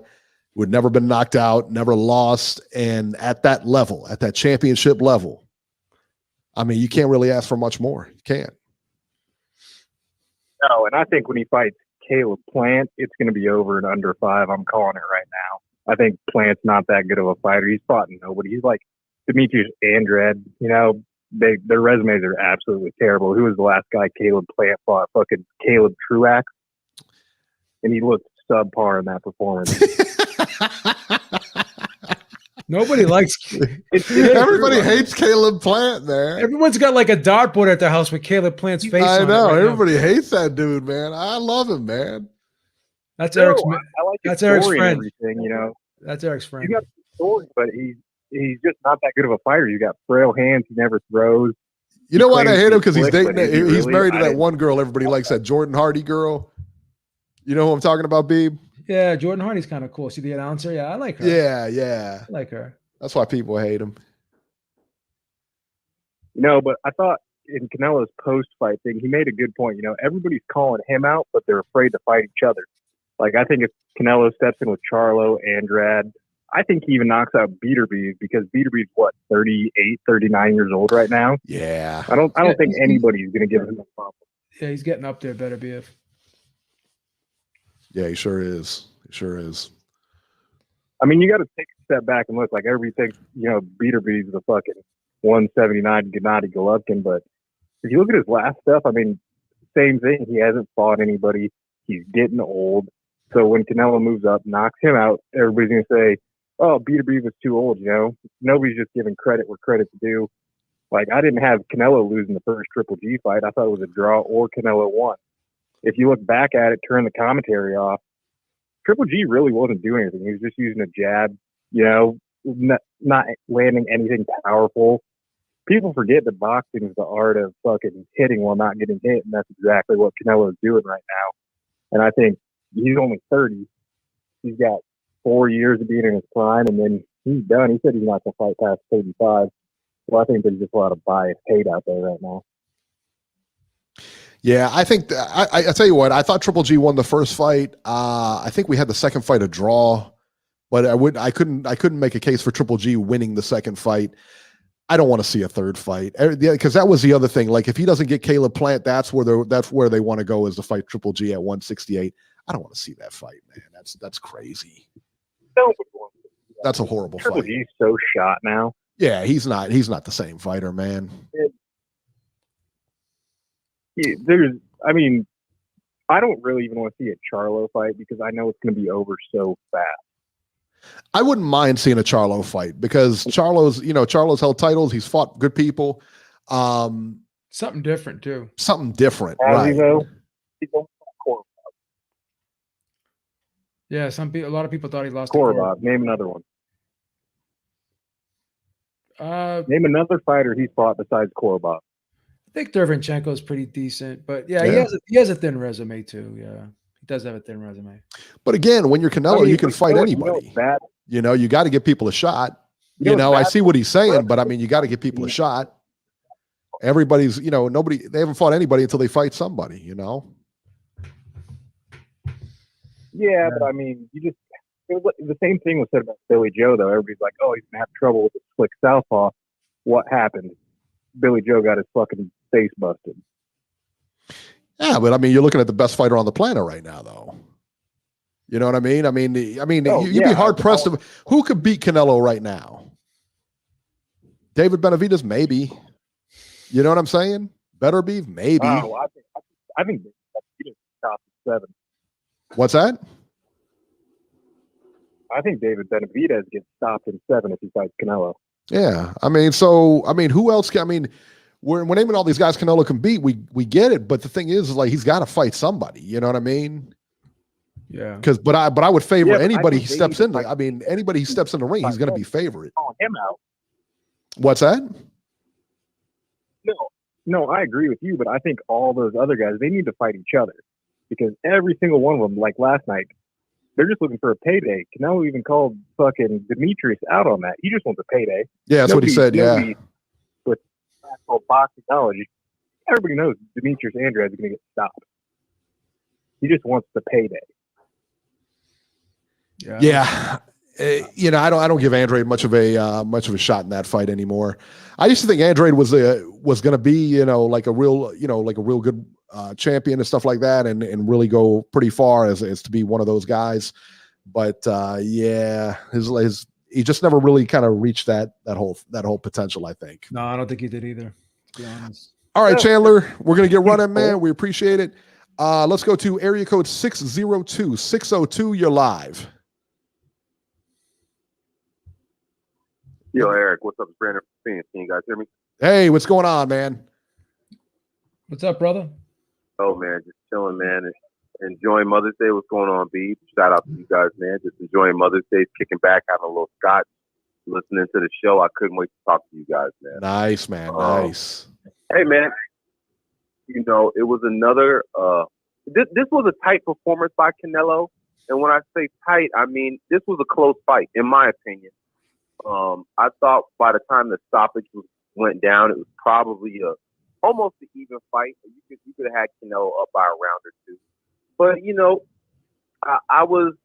who had never been knocked out, never lost, and at that level, at that championship level. I mean, you can't really ask for much more. You can't. No, and I think when he fights Caleb Plant, it's going to be over in under 5. I'm calling it right now. I think Plant's not that good of a fighter. He's fought nobody. He's like Demetrius Andrade. You know, their resumes are absolutely terrible. Who was the last guy Caleb Plant fought? Fucking Caleb Truax. And he looked subpar in that performance. Nobody likes Everybody hates Caleb Plant, man. Everyone's got like a dartboard at their house with Caleb Plant's face on it. I know. Right Everybody hates that dude, man. I love him, man. That's Eric's. I like that's Eric's friend. Everything, you know. That's Eric's friend. He got the story, but he's just not that good of a fighter. You got frail hands. He never throws. You know why I hate him? Because he's slick, dating. He's married to that one girl everybody likes, that Jordan Hardy girl. You know who I'm talking about, Beeb? Yeah, Jordan Hardy's kind of cool. See the announcer? Yeah, I like her. Yeah. I like her. That's why people hate him. No, but I thought in Canelo's post-fight thing, he made a good point. You know, everybody's calling him out, but they're afraid to fight each other. Like, I think if Canelo steps in with Charlo, Andrade, I think he even knocks out Beterbiev, because Beterbie's, 38, 39 years old right now? Yeah. I don't think anybody's going to give him a problem. Yeah, he's getting up there, Beterbiev. Yeah, he sure is. He sure is. I mean, you got to take a step back and look. Like, everybody thinks, you know, Beterbie's the fucking 179 Gennady Golovkin, but if you look at his last stuff, I mean, same thing. He hasn't fought anybody. He's getting old. So when Canelo moves up, knocks him out, everybody's going to say, oh, Beterbiev was too old, you know? Nobody's just giving credit where credit's due. Like, I didn't have Canelo losing the first Triple G fight. I thought it was a draw or Canelo won. If you look back at it, turn the commentary off, Triple G really wasn't doing anything. He was just using a jab, you know, not landing anything powerful. People forget that boxing is the art of fucking hitting while not getting hit, and that's exactly what Canelo is doing right now. And I think he's only 30. He's got 4 years of being in his prime, and then he's done. He said he's not going to fight past 35. Well, I think there's just a lot of bias hate out there right now. Yeah, I think I tell you what, I thought Triple G won the first fight. I think we had the second fight a draw, but I couldn't make a case for Triple G winning the second fight. I don't want to see a third fight, because that was the other thing. Like, if he doesn't get Caleb Plant, that's where they want to go, is to fight Triple G at 168. I don't want to see that fight, man. That's crazy. That's a horrible Triple fight. G's so shot now. Yeah, he's not the same fighter, man. I mean, I don't really even want to see a Charlo fight, because I know it's going to be over so fast. I wouldn't mind seeing a Charlo fight, because Charlo's held titles. He's fought good people. Something different too. Something different, right? Yeah, a lot of people thought he lost. Korobov. Name another one. Name another fighter he's fought besides Korobov. I think Derevyanchenko is pretty decent, but yeah. He has a thin resume too. Yeah, he does have a thin resume. But again, when you're Canelo, you can fight anybody. You know, you got to give people a shot. I see what he's saying, but I mean, you got to give people a shot. Everybody's, they haven't fought anybody until they fight somebody, Yeah, but I mean, the same thing was said about Billy Joe, though. Everybody's like, oh, he's going to have trouble with the slick southpaw. What happened? Billy Joe got his fucking face busted. Yeah, but I mean, you're looking at the best fighter on the planet right now, though. You know what I mean? You'd be hard pressed to. Who could beat Canelo right now? David Benavidez, maybe. You know what I'm saying? Beterbiev, maybe. Oh, I think Benavidez top 7. What's that? I think David Benavidez gets stopped in 7 if he fights Canelo. Yeah, who else? we're naming all these guys Canelo can beat. We get it, but the thing is like he's got to fight somebody. You know what I mean? Yeah. But I would favor anybody he think they steps need in. to fight- I mean, anybody he steps in the ring, he's going to be favorite. Calling him out. What's that? No, I agree with you, but I think all those other guys, they need to fight each other because every single one of them, like last night, they're just looking for a payday. Canelo even called fucking Demetrius out on that. He just wants a payday. Yeah, that's what he said. Yeah. With actual boxing knowledge, everybody knows Demetrius Andrade is going to get stopped. He just wants the payday. Yeah. You know, I don't give Andrade much of a shot in that fight anymore. I used to think Andrade was going to be, you know, like a real good champion and stuff like that, and really go pretty far as to be one of those guys. But yeah, he just never really kind of reached that whole potential, I think. No, I don't think he did either, to be honest. All right, Chandler, we're gonna get running, man. We appreciate it. Let's go to area code 602. 602, you're live. Yo, Eric, what's up? It's Brandon from Phoenix. Can you guys hear me? Hey, what's going on, man? What's up, brother? Oh, man, just chilling, man. Enjoying Mother's Day. What's going on, B? Shout out to you guys, man. Just enjoying Mother's Day, kicking back, having a little scotch, listening to the show. I couldn't wait to talk to you guys, man. Nice, man. Nice. Hey, man. You know, it was another this was a tight performance by Canelo. And when I say tight, I mean this was a close fight, in my opinion. I thought by the time the stoppage went down, it was probably almost an even fight. You could have had Canelo up by a round or two. But you know, I was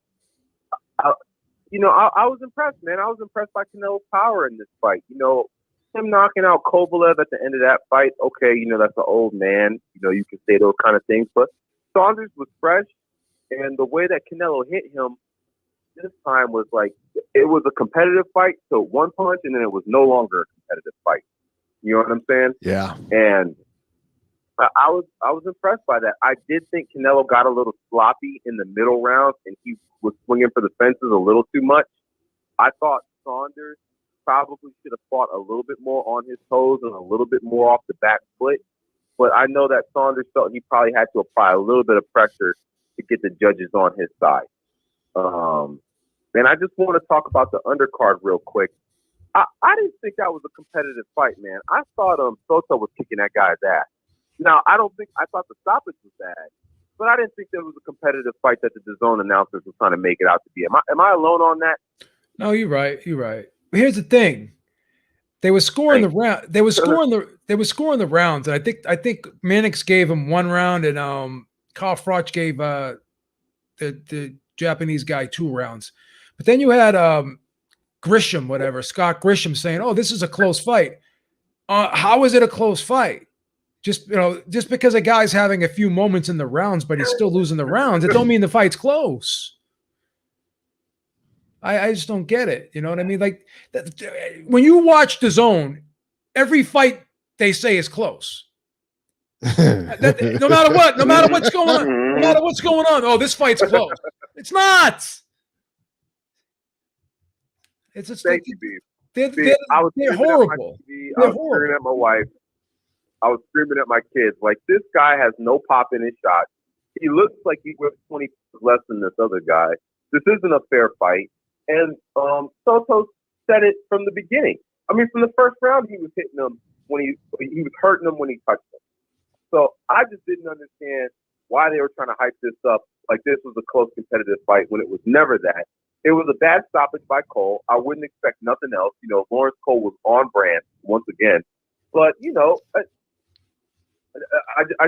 impressed, man. I was impressed by Canelo's power in this fight. You know, him knocking out Kovalev at the end of that fight. Okay, you know that's an old man. You know, you can say those kind of things. But Saunders was fresh, and the way that Canelo hit him this time was like it was a competitive fight. So one punch, and then it was no longer a competitive fight. You know what I'm saying? Yeah. And I was impressed by that. I did think Canelo got a little sloppy in the middle rounds, and he was swinging for the fences a little too much. I thought Saunders probably should have fought a little bit more on his toes and a little bit more off the back foot. But I know that Saunders felt he probably had to apply a little bit of pressure to get the judges on his side. And I just want to talk about the undercard real quick. I didn't think that was a competitive fight, man. I thought Soto was kicking that guy's ass. Now, I thought the stoppage was bad, but I didn't think there was a competitive fight that the DAZN announcers were trying to make it out to be. Am I alone on that? No, you're right. You're right. But here's the thing. They were scoring the round. They were scoring the rounds. And I think Mannix gave him one round, and Carl Froch gave the Japanese guy 2 rounds. But then you had Grisham, Scott Grisham saying, "Oh, this is a close fight." How is it a close fight? Just because a guy's having a few moments in the rounds, but he's still losing the rounds, it don't mean the fight's close. I just don't get it. You know what I mean? Like when you watch DAZN, every fight they say is close. No matter what's going on. Oh, this fight's close. It's not. It's just Thank you, B. They're horrible. I was screaming at my wife. I was screaming at my kids. Like, this guy has no pop in his shot. He looks like he weighs 20 less than this other guy. This isn't a fair fight. And Soto said it from the beginning. I mean, from the first round, he was hitting him when he was hurting him when he touched him. So I just didn't understand why they were trying to hype this up like this was a close competitive fight when it was never that. It was a bad stoppage by Cole. I wouldn't expect nothing else. You know, Lawrence Cole was on brand once again. But, you know, I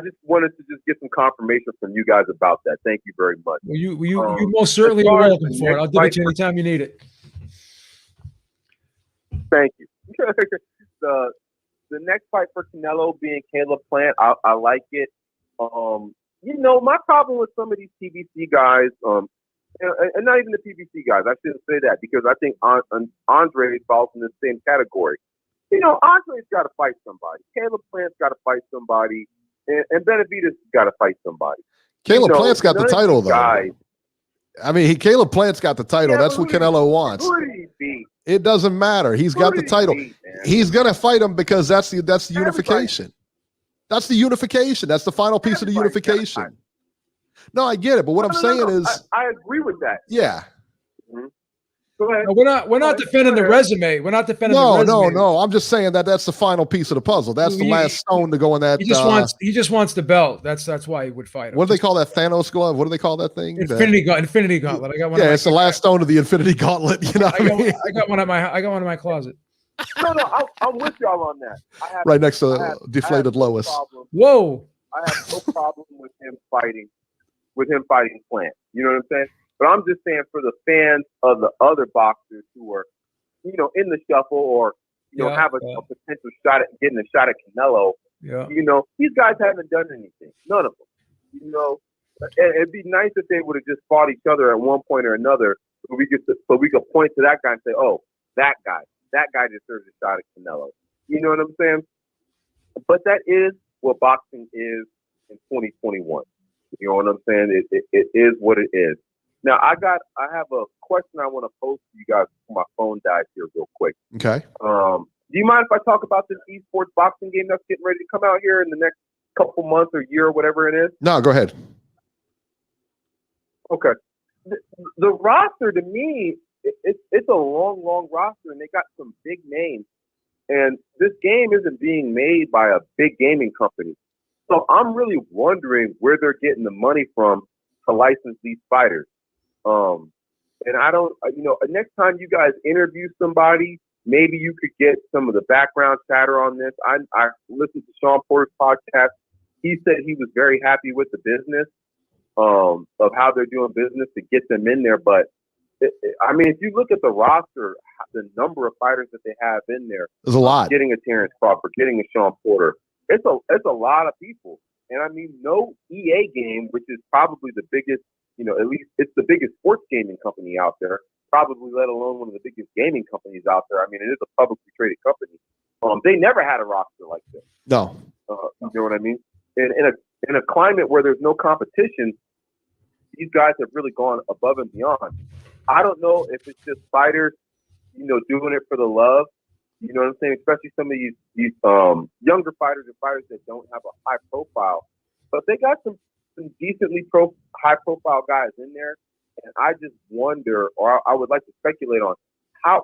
just wanted to just get some confirmation from you guys about that. Thank you very much. Well, you most certainly are welcome for it. I'll give it to you anytime you need it. Thank you. The next fight for Canelo being Caleb Plant, I like it. You know, my problem with some of these PBC guys, and not even the PBC guys, I shouldn't say that because I think Andre falls in the same category. You know, Andre's got to fight somebody. Caleb Plant's got to fight somebody. And Benavidez got to fight somebody. Caleb Plant's got the title, though. Guys, I mean, Caleb Plant's got the title. yeah, That's what Canelo wants. Who did he beat? It doesn't matter. He's got the title. He's gonna fight him because that's the unification. That's the unification. That's the final piece of the unification. No, I get it, but what I'm saying is, I agree with that. Yeah. Mm-hmm. Go ahead. No, we're not defending the resume. We're not defending the resume. No. I'm just saying that's the final piece of the puzzle. That's the last stone to go in that. He just wants the belt. That's why he would fight him. What do they call that Thanos glove? What do they call that thing? Infinity Gauntlet. I got one. Yeah, it's the last stone of the Infinity Gauntlet. You know, I got one in my closet. No, I'm with y'all on that. Right next to deflated Lois. Whoa! I have no problem with him fighting Plant. You know what I'm saying? But I'm just saying for the fans of the other boxers who are, in the shuffle or have a potential shot at getting a shot at Canelo. Yeah. These guys haven't done anything. None of them. It'd be nice if they would have just fought each other at one point or another, so we could point to that guy and say, "Oh, that guy deserves a shot at Canelo." You know what I'm saying? But that is what boxing is in 2021. You know what I'm saying? It is what it is. Now, I have a question I want to pose to you guys before my phone dies here real quick. Okay. Do you mind if I talk about this esports boxing game that's getting ready to come out here in the next couple months or year or whatever it is? No, go ahead. Okay. The roster, to me, it's a long roster, and they got some big names. And this game isn't being made by a big gaming company. So I'm really wondering where they're getting the money from to license these fighters. And I don't, next time you guys interview somebody, maybe you could get some of the background chatter on this. I listened to Sean Porter's podcast. He said he was very happy with the business of how they're doing business to get them in there. But if you look at the roster, the number of fighters that they have in there, there's a lot. Getting a Terrence Crawford, getting a Sean Porter, it's a lot of people. And no EA game, which is probably the biggest, at least it's the biggest sports gaming company out there, probably let alone one of the biggest gaming companies out there. It is a publicly traded company. They never had a roster like this. No. You know what I mean? In a climate where there's no competition, these guys have really gone above and beyond. I don't know if it's just fighters, doing it for the love. You know what I'm saying? Especially some of these younger fighters and fighters that don't have a high profile. But they got some decently high profile guys in there. And I just wonder, or I would like to speculate on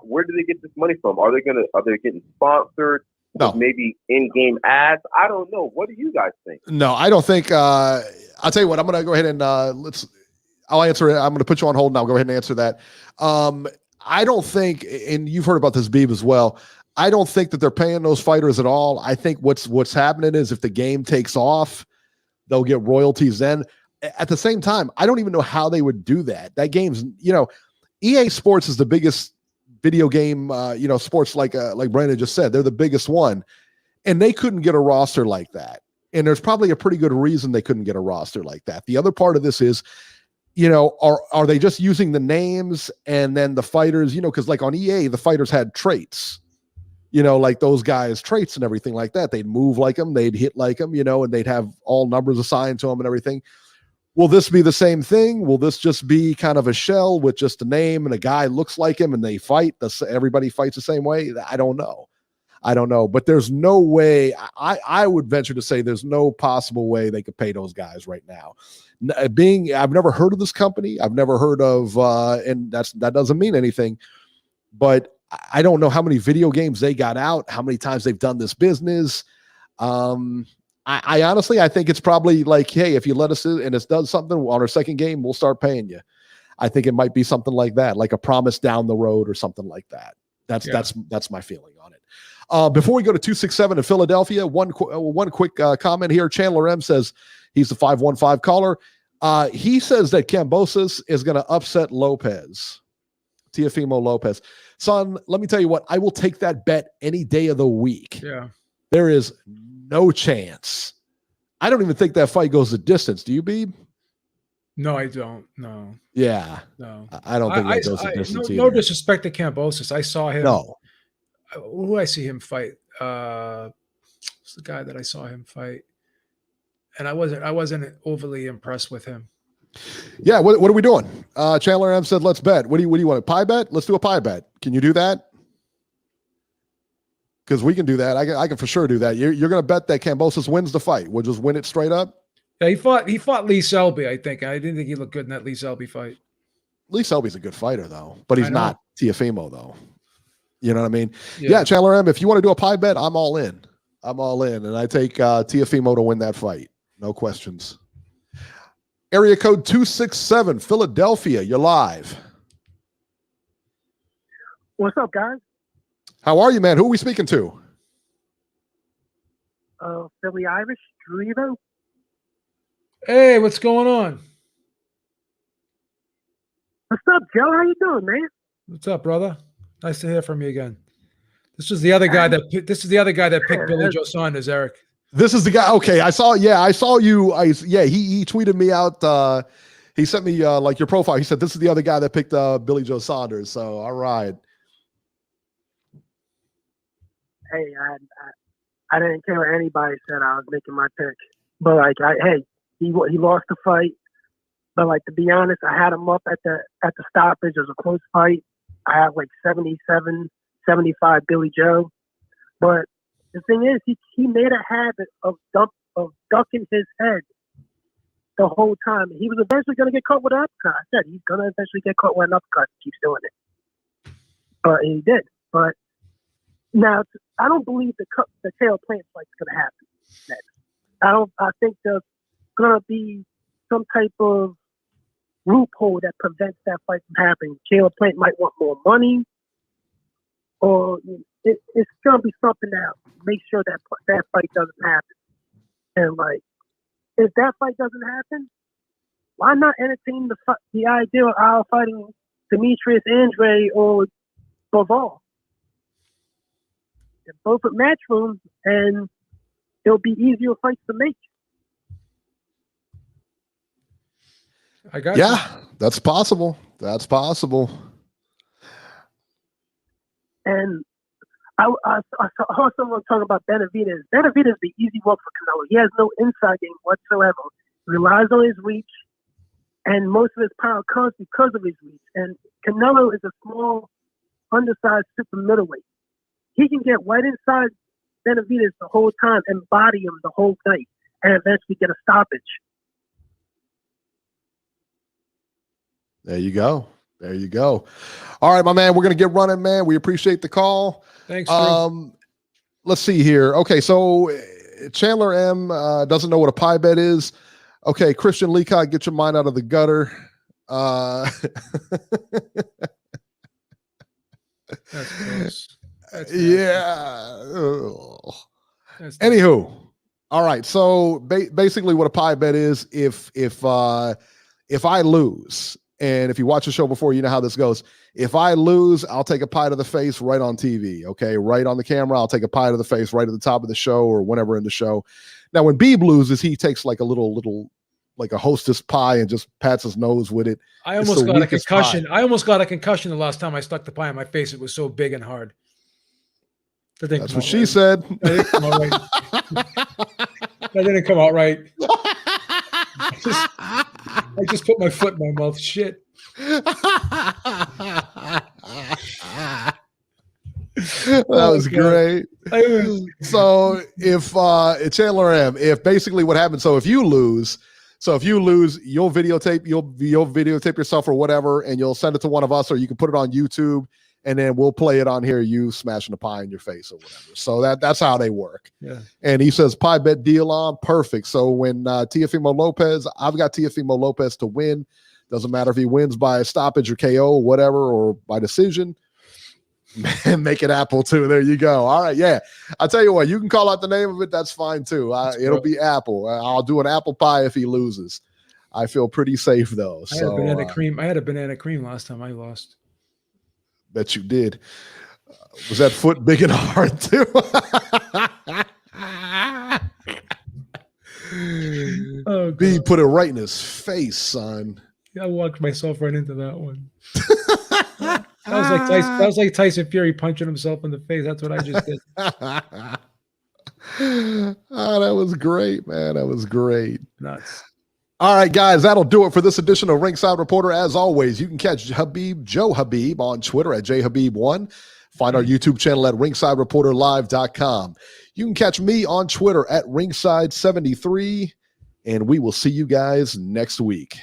where do they get this money from? Are they getting sponsored? No. Maybe in-game ads? I don't know. What do you guys think? No, I don't think, I'll tell you what, I'm going to go ahead and I'll answer it. I'm going to put you on hold now. Go ahead and answer that. I don't think, and you've heard about this, Beeb, as well. I don't think that they're paying those fighters at all. I think what's happening is if the game takes off, they'll get royalties then. At the same time, I don't even know how they would do that. That game's, EA Sports is the biggest video game, sports like Brandon just said. They're the biggest one. And they couldn't get a roster like that. And there's probably a pretty good reason they couldn't get a roster like that. The other part of this is, are they just using the names and then the fighters, because like on EA, the fighters had traits, like those guys' traits and everything like that. They'd move like them, they'd hit like them, and they'd have all numbers assigned to them and everything. Will this be the same thing? Will this just be kind of a shell with just a name and a guy looks like him and they fight? Everybody fights the same way? I don't know. But there's no way. I would venture to say there's no possible way they could pay those guys right now. I've never heard of this company. I've never heard of, and that doesn't mean anything. But I don't know how many video games they got out, how many times they've done this business. I honestly, I think it's probably like, hey, if you let us in and it does something on our second game, we'll start paying you. I think it might be something like that, like a promise down the road or something like that. That's my feeling on it. Before we go to 267 in Philadelphia, one quick comment here. Chandler M says he's the 515 caller. He says that Kambosos is going to upset Teofimo Lopez. Son, let me tell you what, I will take that bet any day of the week. Yeah. There is no chance. I don't even think that fight goes the distance. Do you, Beeb? No, I don't. No. Yeah. No. I don't think that goes the distance either. No disrespect to Kambosos. I saw him. No. Who I see him fight? What's the guy that I saw him fight? And I wasn't overly impressed with him. Yeah, what are we doing? Chandler M said, let's bet. What do you want? A pie bet? Let's do a pie bet. Can you do that? Because we can do that. I can for sure do that. You're going to bet that Kambosos wins the fight. We'll just win it straight up. Yeah, he fought Lee Selby, I think. I didn't think he looked good in that Lee Selby fight. Lee Selby's a good fighter, though, but he's not Teofimo, though. You know what I mean? Yeah, Chandler M., if you want to do a pie bet, I'm all in. And I take Teofimo to win that fight. No questions. Area code 267, Philadelphia. You're live. What's up, guys? How are you, man? Who are we speaking to? Philly Irish, Drew. Hey, what's going on? What's up, Joe? How you doing, man? What's up, brother? Nice to hear from you again. This is the other guy that picked Billy Joe Saunders, Eric. This is the guy. Okay, I saw you. He tweeted me out. He sent me like your profile. He said this is the other guy that picked Billy Joe Saunders. So all right. Hey, I didn't care what anybody said. I was making my pick, but like, he lost the fight. But like, to be honest, I had him up at the stoppage. It was a close fight. I have like 77, 75 Billy Joe. But the thing is, he made a habit of ducking his head the whole time. He was eventually going to get caught with an uppercut. I said he's going to eventually get caught with an uppercut. He keeps doing it, but he did. But now I don't believe the tail plant fight's going to happen next. I think there's going to be some type of loophole that prevents that fight from happening. Caleb Plant might want more money, or it's going to be something that makes sure that fight doesn't happen. And like, if that fight doesn't happen, why not entertain the idea of our fighting Demetrius Andre or Bivol? They're both at Matchroom, and it'll be easier fights to make. I got you. That's possible. That's possible. And I heard someone talk about Benavidez. Benavidez is the easy work for Canelo. He has no inside game whatsoever. He relies on his reach, and most of his power comes because of his reach. And Canelo is a small, undersized super middleweight. He can get right inside Benavidez the whole time and body him the whole night, and eventually get a stoppage. There you go. There you go. All right, my man. We're gonna get running, man. We appreciate the call. Thanks. Let's see here. Okay, so Chandler M doesn't know what a pie bet is. Okay, Christian Leacock, get your mind out of the gutter. That's close. Anywho, all right. So basically, what a pie bet is, if I lose. And if you watch the show before, you know how this goes. If I lose, I'll take a pie to the face right on TV. Okay, right on the camera. I'll take a pie to the face right at the top of the show or whenever in the show. Now, when Beeb loses, he takes like a little like a hostess pie and just pats his nose with it. I almost got a concussion. I almost got a concussion the last time I stuck the pie in my face. It was so big and hard. That's what she said. That didn't come out right. I just put my foot in my mouth. Shit. That was great. So if Chandler M, if basically what happened, so if you lose, you'll videotape yourself or whatever, and you'll send it to one of us, or you can put it on YouTube, and then we'll play it on here, you smashing a pie in your face or whatever. So that's how they work. Yeah. And he says pie bet deal on, perfect. So when Teofimo Lopez, I've got Teofimo Lopez to win. Doesn't matter if he wins by a stoppage or KO or whatever, or by decision. Make it Apple too. There you go. All right. Yeah. I'll tell you what, you can call out the name of it. That's fine too. It'll be Apple. I'll do an apple pie if he loses. I feel pretty safe though. I had a banana cream last time I lost. Bet you did. Was that foot big and hard too? Oh, B put it right in his face, son. I walked myself right into that one. That was like Tyson Fury punching himself in the face. That's what I just did. Oh, that was great, man. That was great. Nuts. All right, guys, that'll do it for this edition of Ringside Reporter. As always, you can catch Joe Habib on Twitter at JHabib1. Find our YouTube channel at ringsidereporterlive.com. You can catch me on Twitter at ringside73, and we will see you guys next week.